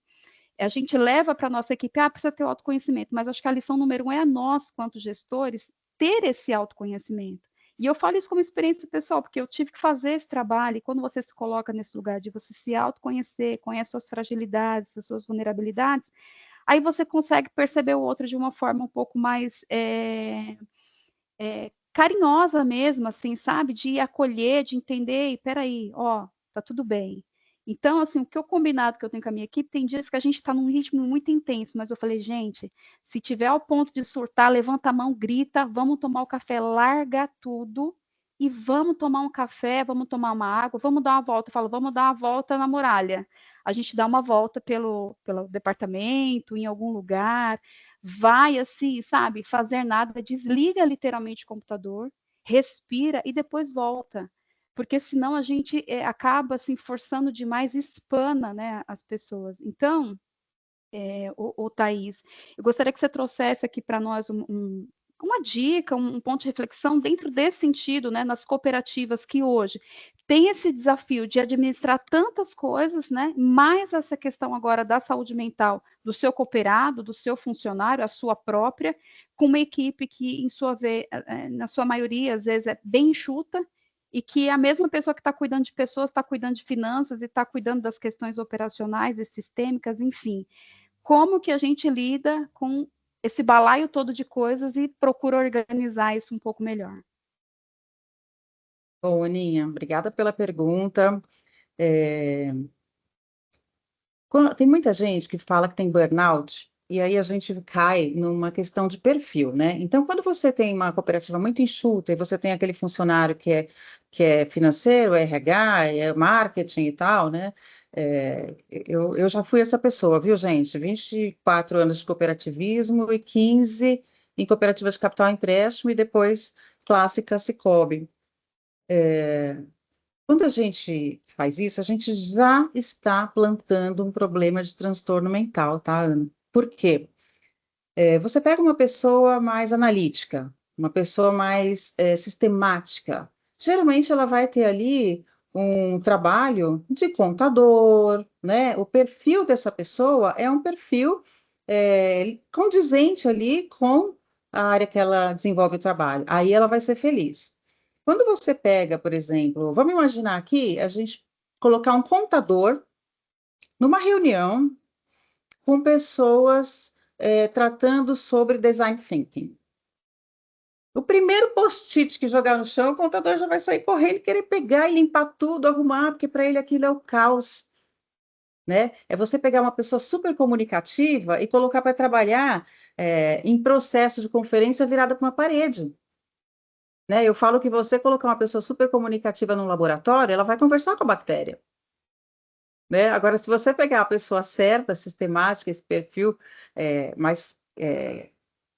a gente leva para a nossa equipe, precisa ter autoconhecimento, mas acho que a lição número 1 é a nós, quanto gestores, ter esse autoconhecimento. E eu falo isso como experiência pessoal, porque eu tive que fazer esse trabalho, e quando você se coloca nesse lugar de você se autoconhecer, conhece suas fragilidades, as suas vulnerabilidades, aí você consegue perceber o outro de uma forma um pouco mais carinhosa mesmo, assim, sabe? De acolher, de entender, e peraí, ó, tá tudo bem. Então, assim, o que eu combinado que eu tenho com a minha equipe, tem dias que a gente está num ritmo muito intenso, mas eu falei, gente, se tiver ao ponto de surtar, levanta a mão, grita, vamos tomar o café, larga tudo e vamos tomar um café, vamos tomar uma água, vamos dar uma volta. Eu falo, vamos dar uma volta na muralha. A gente dá uma volta pelo departamento, em algum lugar, vai assim, sabe, fazer nada, desliga literalmente o computador, respira e depois volta. Porque senão a gente acaba assim, forçando demais, espana, né, as pessoas. Então, o Thaís, eu gostaria que você trouxesse aqui para nós uma dica, um ponto de reflexão dentro desse sentido, né, nas cooperativas que hoje tem esse desafio de administrar tantas coisas, né, mais essa questão agora da saúde mental do seu cooperado, do seu funcionário, a sua própria, com uma equipe que, na sua maioria, às vezes é bem enxuta, e que a mesma pessoa que está cuidando de pessoas está cuidando de finanças e está cuidando das questões operacionais e sistêmicas, enfim. Como que a gente lida com esse balaio todo de coisas e procura organizar isso um pouco melhor? Bom, Aninha, obrigada pela pergunta. Tem muita gente que fala que tem burnout, e aí a gente cai numa questão de perfil, né? Então, quando você tem uma cooperativa muito enxuta e você tem aquele funcionário que é financeiro, é RH, é marketing e tal, né? Eu já fui essa pessoa, viu, gente? 24 anos de cooperativismo e 15 em cooperativa de capital e empréstimo e depois clássica Sicoob. Quando a gente faz isso, a gente já está plantando um problema de transtorno mental, tá, Ana? Por quê? Você pega uma pessoa mais analítica, uma pessoa mais sistemática. Geralmente ela vai ter ali um trabalho de contador, né? O perfil dessa pessoa é um perfil condizente ali com a área que ela desenvolve o trabalho. Aí ela vai ser feliz. Quando você pega, por exemplo, vamos imaginar aqui, a gente colocar um contador numa reunião com pessoas tratando sobre design thinking. O primeiro post-it que jogar no chão, o contador já vai sair correndo, querer pegar e limpar tudo, arrumar, porque para ele aquilo é o caos, né? É você pegar uma pessoa super comunicativa e colocar para trabalhar em processo de conferência virada para uma parede. Né? Eu falo que você colocar uma pessoa super comunicativa num laboratório, ela vai conversar com a bactéria. Né? Agora, se você pegar a pessoa certa, sistemática, esse perfil mais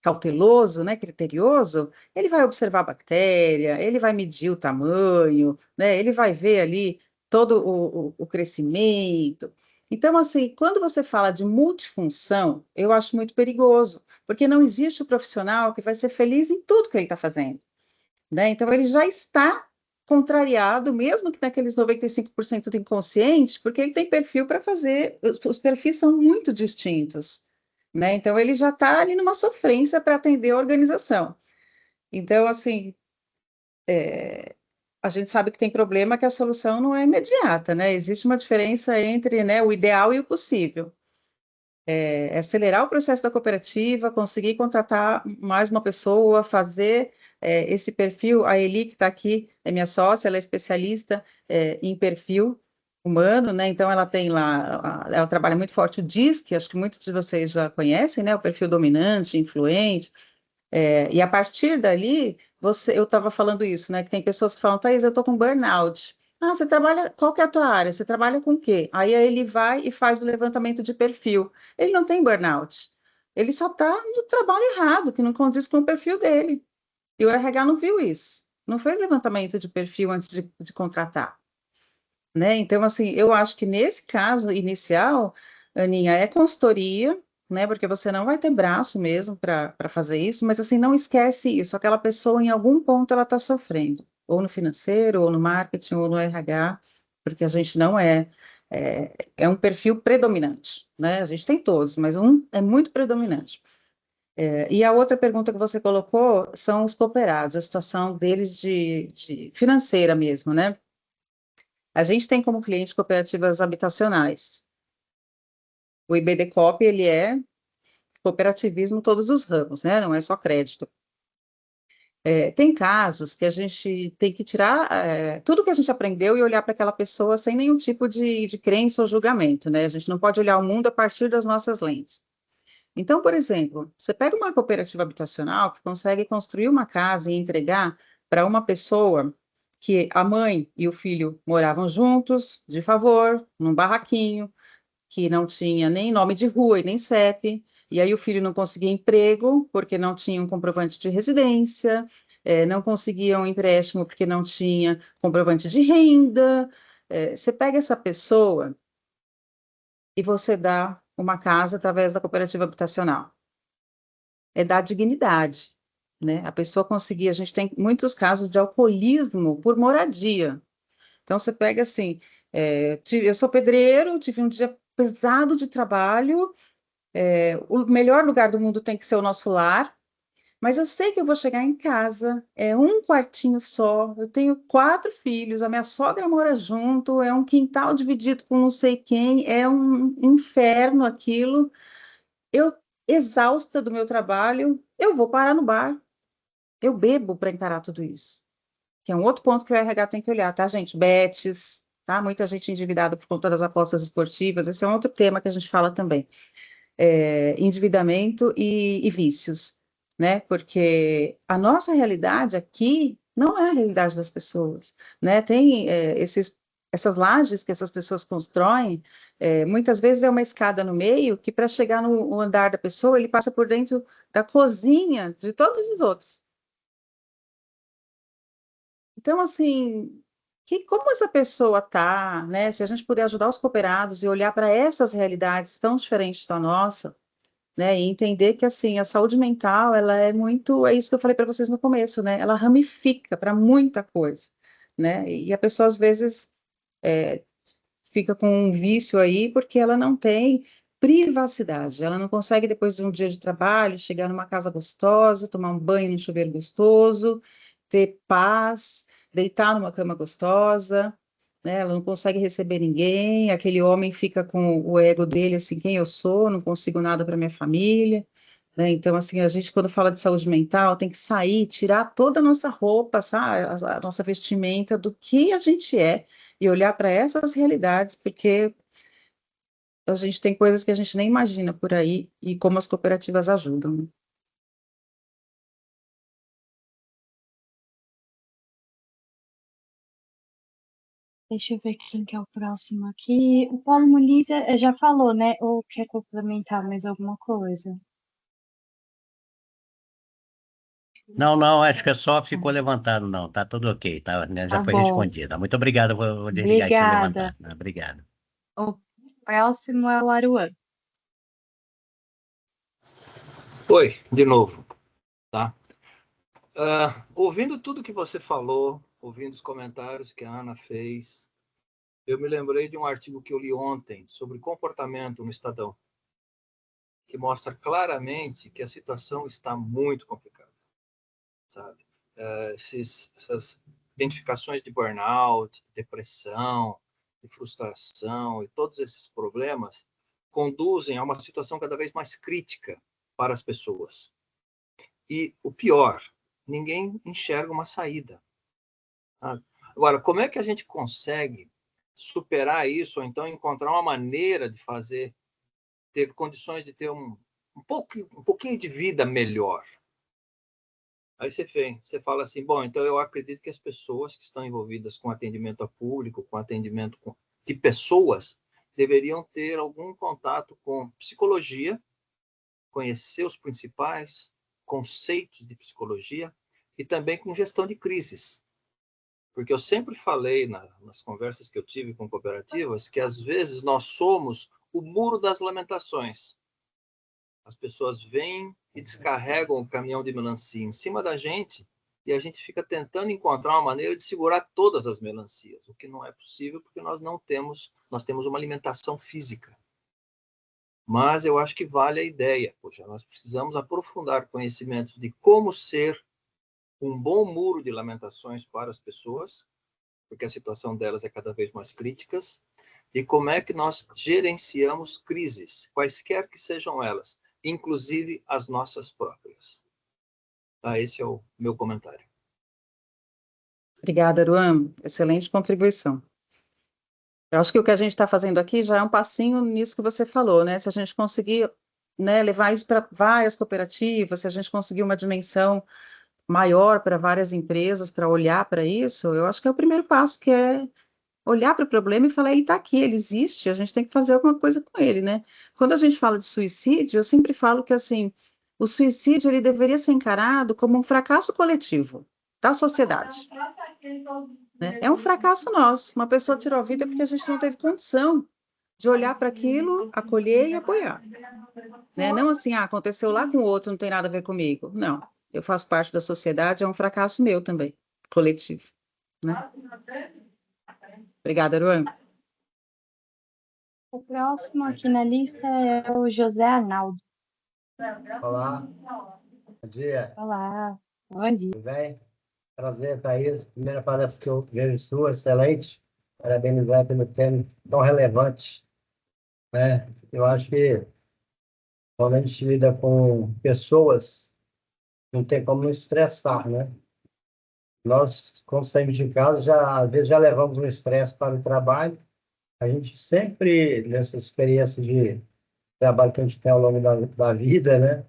cauteloso, né, criterioso, ele vai observar a bactéria, ele vai medir o tamanho, né, ele vai ver ali todo o crescimento. Então, assim, quando você fala de multifunção, eu acho muito perigoso, porque não existe o profissional que vai ser feliz em tudo que ele está fazendo. Né? Então, ele já está contrariado, mesmo que naqueles 95% do inconsciente, porque ele tem perfil para fazer, os perfis são muito distintos. Né? Então, ele já está ali numa sofrência para atender a organização. Então, assim, a gente sabe que tem problema que a solução não é imediata, né? Existe uma diferença entre, né, o ideal e o possível. Acelerar o processo da cooperativa, conseguir contratar mais uma pessoa, fazer esse perfil. A Eli, que está aqui, é minha sócia, ela é especialista em perfil humano, né? Então ela tem lá, ela trabalha muito forte o DISC, acho que muitos de vocês já conhecem, né? O perfil dominante, influente. E a partir dali, eu estava falando isso, né? Que tem pessoas que falam, Thaís, eu estou com burnout. Ah, você trabalha, qual que é a tua área? Você trabalha com o quê? Aí ele vai e faz o levantamento de perfil. Ele não tem burnout. Ele só está no trabalho errado, que não condiz com o perfil dele. E o RH não viu isso. Não fez levantamento de perfil antes de contratar. Né? Então, assim, eu acho que nesse caso inicial, Aninha, é consultoria, né? Porque você não vai ter braço mesmo para fazer isso, mas assim, não esquece isso. Aquela pessoa, em algum ponto, ela está sofrendo, ou no financeiro, ou no marketing, ou no RH, porque a gente não é um perfil predominante, né? A gente tem todos, mas um é muito predominante. E a outra pergunta que você colocou são os cooperados, a situação deles de financeira mesmo, né? A gente tem como cliente cooperativas habitacionais. O IBDCOP, ele é cooperativismo todos os ramos, né? Não é só crédito. Tem casos que a gente tem que tirar tudo que a gente aprendeu e olhar para aquela pessoa sem nenhum tipo de crença ou julgamento, né? A gente não pode olhar o mundo a partir das nossas lentes. Então, por exemplo, você pega uma cooperativa habitacional que consegue construir uma casa e entregar para uma pessoa que a mãe e o filho moravam juntos, de favor, num barraquinho, que não tinha nem nome de rua e nem CEP, e aí o filho não conseguia emprego porque não tinha um comprovante de residência, não conseguia um empréstimo porque não tinha comprovante de renda. Você pega essa pessoa e você dá uma casa através da cooperativa habitacional. É dar dignidade, né? A pessoa conseguir, a gente tem muitos casos de alcoolismo por moradia. Então, você pega assim, eu sou pedreiro, tive um dia pesado de trabalho, o melhor lugar do mundo tem que ser o nosso lar, mas eu sei que eu vou chegar em casa, é um quartinho só, eu tenho 4 filhos, a minha sogra mora junto, é um quintal dividido com não sei quem, é um inferno aquilo. Eu, exausta do meu trabalho, eu vou parar no bar, eu bebo para encarar tudo isso. Que é um outro ponto que o RH tem que olhar, tá, gente? Betes, tá? Muita gente endividada por conta das apostas esportivas, esse é um outro tema que a gente fala também. Endividamento e vícios, né? Porque a nossa realidade aqui não é a realidade das pessoas, né? Tem essas lajes que essas pessoas constroem, muitas vezes é uma escada no meio que para chegar no andar da pessoa, ele passa por dentro da cozinha de todos os outros. Então, assim, como essa pessoa tá, né? Se a gente puder ajudar os cooperados e olhar para essas realidades tão diferentes da nossa, né? E entender que, assim, a saúde mental, ela é muito, é isso que eu falei para vocês no começo, né? Ela ramifica para muita coisa, né? E a pessoa, às vezes, fica com um vício aí porque ela não tem privacidade, ela não consegue, depois de um dia de trabalho, chegar numa casa gostosa, tomar um banho num chuveiro gostoso, ter paz, deitar numa cama gostosa, né? Ela não consegue receber ninguém, aquele homem fica com o ego dele, assim, quem eu sou, não consigo nada para minha família, né? Então, assim, a gente, quando fala de saúde mental, tem que sair, tirar toda a nossa roupa, sabe? A nossa vestimenta do que a gente é e olhar para essas realidades, porque a gente tem coisas que a gente nem imagina por aí e como as cooperativas ajudam, né? Deixa eu ver quem que é o próximo aqui. O Paulo Muniz já falou, né? Ou quer complementar mais alguma coisa? Não, não, acho que só ficou levantado, não. Tá tudo ok, tá, né, já Tá foi bom. respondida. Muito obrigado, vou desligar aqui e Obrigada. levantar. Obrigado. O próximo é o Aruan. Oi, de novo, tá? Ouvindo tudo que você falou, ouvindo os comentários que a Ana fez, eu me lembrei de um artigo que eu li ontem sobre comportamento no Estadão, que mostra claramente que a situação está muito complicada, sabe? Essas identificações de burnout, de depressão, de frustração e todos esses problemas conduzem a uma situação cada vez mais crítica para as pessoas. E o pior, ninguém enxerga uma saída. Agora, como é que a gente consegue superar isso, ou então encontrar uma maneira de ter condições de ter um pouquinho de vida melhor? Aí você fala assim, bom, então eu acredito que as pessoas que estão envolvidas com atendimento a público, com atendimento de pessoas, deveriam ter algum contato com psicologia, conhecer os principais conceitos de psicologia e também com gestão de crises. Porque eu sempre falei nas conversas que eu tive com cooperativas que às vezes nós somos o muro das lamentações. As pessoas vêm e descarregam o caminhão de melancia em cima da gente e a gente fica tentando encontrar uma maneira de segurar todas as melancias, o que não é possível porque nós temos uma alimentação física. Mas eu acho que vale a ideia. Poxa, nós precisamos aprofundar conhecimentos de como ser um bom muro de lamentações para as pessoas, porque a situação delas é cada vez mais crítica, e como é que nós gerenciamos crises, quaisquer que sejam elas, inclusive as nossas próprias. Tá, esse é o meu comentário. Obrigada, Aruan. Excelente contribuição. Eu acho que o que a gente está fazendo aqui já é um passinho nisso que você falou, né? Se a gente conseguir, né, levar isso para várias cooperativas, se a gente conseguir uma dimensão maior para várias empresas, para olhar para isso, eu acho que é o primeiro passo, que é olhar para o problema e falar, ele está aqui, ele existe, a gente tem que fazer alguma coisa com ele, né? Quando a gente fala de suicídio, eu sempre falo que, assim, o suicídio, ele deveria ser encarado como um fracasso coletivo da sociedade, né? É um fracasso nosso. Uma pessoa tirou a vida porque a gente não teve condição de olhar para aquilo, acolher e apoiar, né? Não assim, aconteceu lá com o outro, não tem nada a ver comigo. Não, eu faço parte da sociedade, é um fracasso meu também, coletivo, né? Obrigada, Aruan. O próximo aqui na lista é o José Arnaldo. Olá, bom dia. Olá, bom dia. Tudo bem? Prazer, Thaís. Primeira palestra que eu vejo sua, excelente. Parabenizar pelo tema tão relevante, né? Eu acho que quando a gente lida com pessoas, não tem como não estressar, né? Nós, quando saímos de casa, às vezes já levamos um estresse para o trabalho. A gente sempre, nessa experiência de trabalho que a gente tem ao longo da vida, né?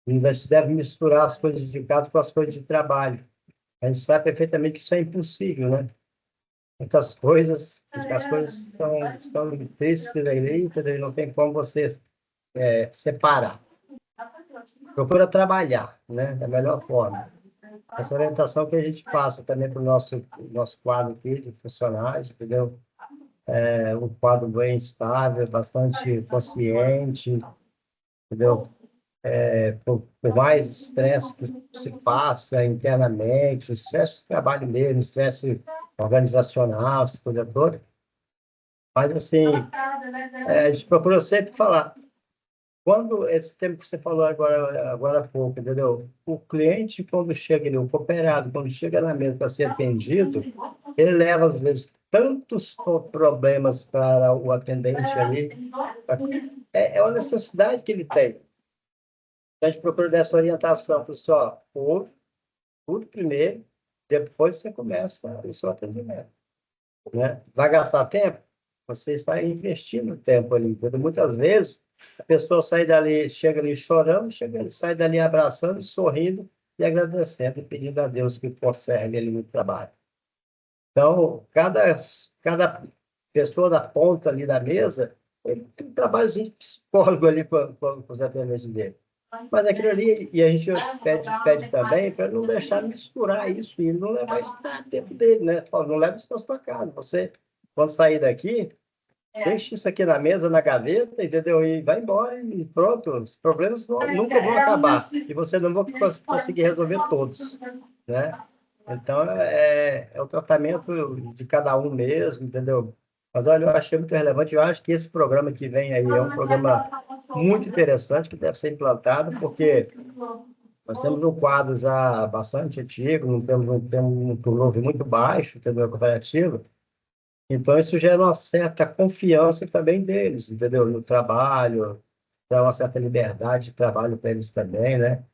Ainda se deve misturar as coisas de casa com as coisas de trabalho. A gente sabe perfeitamente que isso é impossível, né? Muitas coisas, as coisas estão intrínsecas ali, entendeu? Não tem como você separar. Procura trabalhar, né? Da melhor forma. Essa orientação que a gente passa também para o nosso quadro aqui de funcionários, entendeu? Um quadro bem estável, bastante consciente, entendeu? Por mais estresse que se passa internamente, o estresse do trabalho mesmo, o estresse organizacional, essa coisa toda. Mas, assim, a gente procura sempre falar. Quando esse tempo que você falou agora há pouco, entendeu? O cliente, quando chega ali, o cooperado, quando chega na mesa para ser atendido, ele leva, às vezes, tantos problemas para o atendente ali. É uma necessidade que ele tem. A gente procura dar essa orientação. Falei assim, ó, ouve tudo primeiro, depois você começa o seu atendimento. Né? Vai gastar tempo? Você está investindo tempo ali. Entendeu? Muitas vezes, a pessoa sai dali, chega ali chorando, sai dali abraçando, sorrindo e agradecendo e pedindo a Deus que conserve ele no trabalho. Então, cada pessoa da ponta ali da mesa, ele tem um trabalhozinho de psicólogo ali com os atendentes dele. Mas aquilo ali, e a gente pede também para não deixar misturar isso e não levar isso para dentro dele, né? Fala, não leva isso para sua casa. Você, quando sair daqui, deixa isso aqui na mesa, na gaveta, entendeu? E vai embora e pronto. Os problemas nunca vão acabar. E você não vai conseguir resolver todos, né? Então, é o tratamento de cada um mesmo, entendeu? Mas, olha, eu achei muito relevante. Eu acho que esse programa que vem aí é um programa muito interessante, que deve ser implantado, porque nós temos um quadro já bastante antigo, não temos um turnover muito baixo, entendeu? Cooperativo. Então, isso gera uma certa confiança também deles, entendeu? No trabalho, dá uma certa liberdade de trabalho para eles também, né?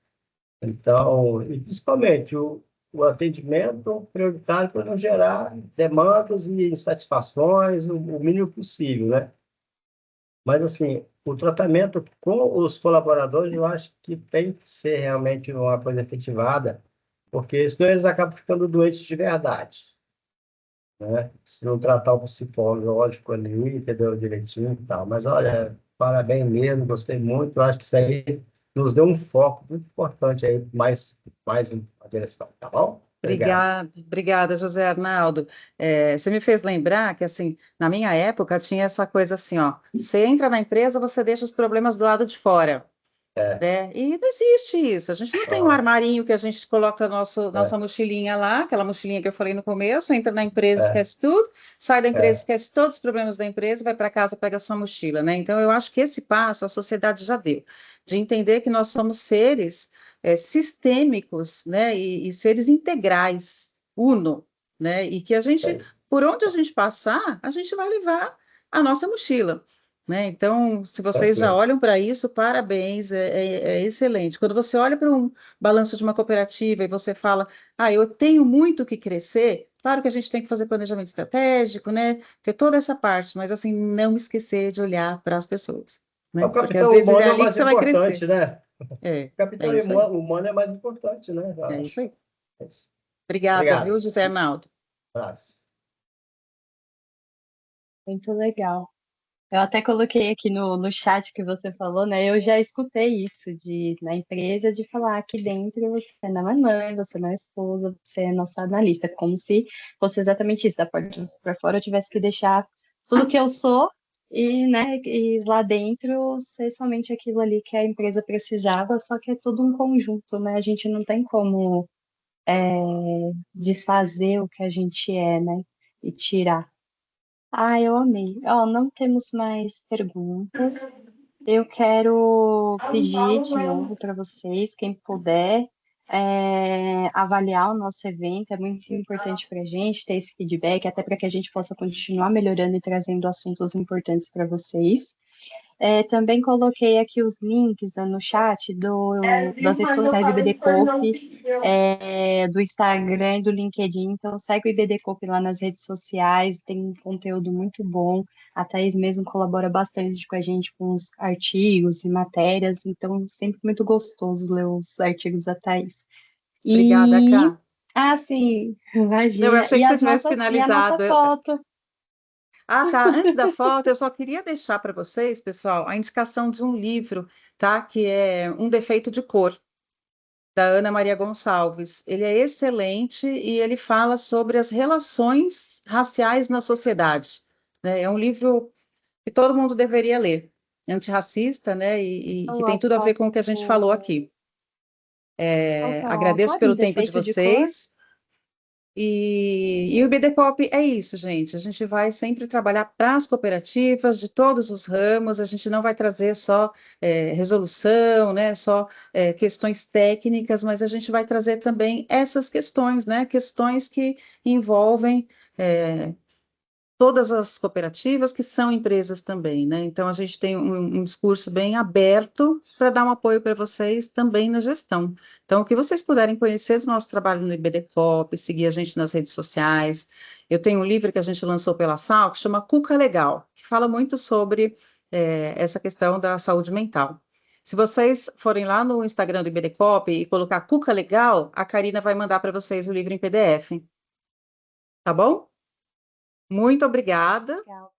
Então, e principalmente o atendimento prioritário para não gerar demandas e insatisfações o mínimo possível, né? Mas, assim, o tratamento com os colaboradores, eu acho que tem que ser realmente uma coisa efetivada, porque senão eles acabam ficando doentes de verdade, né? Se não tratar o psicológico ali, entendeu? Direitinho e tal. Mas, olha, parabéns mesmo, gostei muito. Eu acho que isso aí nos deu um foco muito importante aí, mais uma direção, tá bom? Obrigado. Obrigada, José Arnaldo. Você me fez lembrar que, assim, na minha época tinha essa coisa assim, ó, você entra na empresa, você deixa os problemas do lado de fora, né? E não existe isso, a gente não tem um armarinho que a gente coloca nossa mochilinha lá, aquela mochilinha que eu falei no começo, entra na empresa, esquece tudo, sai da empresa, esquece todos os problemas da empresa, vai para casa, pega a sua mochila, né? Então, eu acho que esse passo a sociedade já deu, de entender que nós somos seres sistêmicos, né, e seres integrais, uno, né, e que a gente, por onde a gente passar, a gente vai levar a nossa mochila, né? Então, se vocês já olham para isso, parabéns, é excelente. Quando você olha para um balanço de uma cooperativa e você fala, eu tenho muito que crescer, claro que a gente tem que fazer planejamento estratégico, né, ter toda essa parte, mas assim, não esquecer de olhar para as pessoas, né? O Porque às capital vezes humano é é o ali que mais você vai importante, crescer. né? O Capital humano é mais importante, né? É isso aí. Obrigada, viu, José Arnaldo? Abraço. Muito legal. Eu até coloquei aqui no chat que você falou, né? Eu já escutei isso na empresa de falar aqui dentro você não é mãe, você não é esposa, você é nossa analista, como se fosse exatamente isso, da porta para fora eu tivesse que deixar tudo que eu sou e, né, e lá dentro ser somente aquilo ali que a empresa precisava, só que é todo um conjunto, né? A gente não tem como desfazer o que a gente é, né? E tirar. Eu amei. Ó, não temos mais perguntas. Eu quero pedir de novo para vocês, quem puder, avaliar o nosso evento. É muito importante para a gente ter esse feedback, até para que a gente possa continuar melhorando e trazendo assuntos importantes para vocês. Também coloquei aqui os links no chat das redes sociais do IBD Coop, do Instagram e do LinkedIn. Então, segue o IBD Coop lá nas redes sociais, tem um conteúdo muito bom. A Thaís mesmo colabora bastante com a gente com os artigos e matérias, então sempre muito gostoso ler os artigos da Thaís. Obrigada, Cá. Sim, imagina. Eu achei que você tivesse E a nossa finalizado. foto. Tá. Antes da foto, eu só queria deixar para vocês, pessoal, a indicação de um livro, tá? Que é Um Defeito de Cor, da Ana Maria Gonçalves. Ele é excelente e ele fala sobre as relações raciais na sociedade, né? É um livro que todo mundo deveria ler, antirracista, né? E que tem tudo a ver com o que a gente falou aqui. Agradeço pelo tempo de vocês. E o IBD Coop é isso, gente. A gente vai sempre trabalhar para as cooperativas de todos os ramos, a gente não vai trazer só resolução, né, só questões técnicas, mas a gente vai trazer também essas questões, né, questões que envolvem todas as cooperativas que são empresas também, né? Então, a gente tem um discurso bem aberto para dar um apoio para vocês também na gestão. Então, o que vocês puderem conhecer do nosso trabalho no IBDCOP, seguir a gente nas redes sociais. Eu tenho um livro que a gente lançou pela SAL, que chama Cuca Legal, que fala muito sobre essa questão da saúde mental. Se vocês forem lá no Instagram do IBDCOP e colocar Cuca Legal, a Karina vai mandar para vocês o livro em PDF. Tá bom? Muito obrigada. Legal.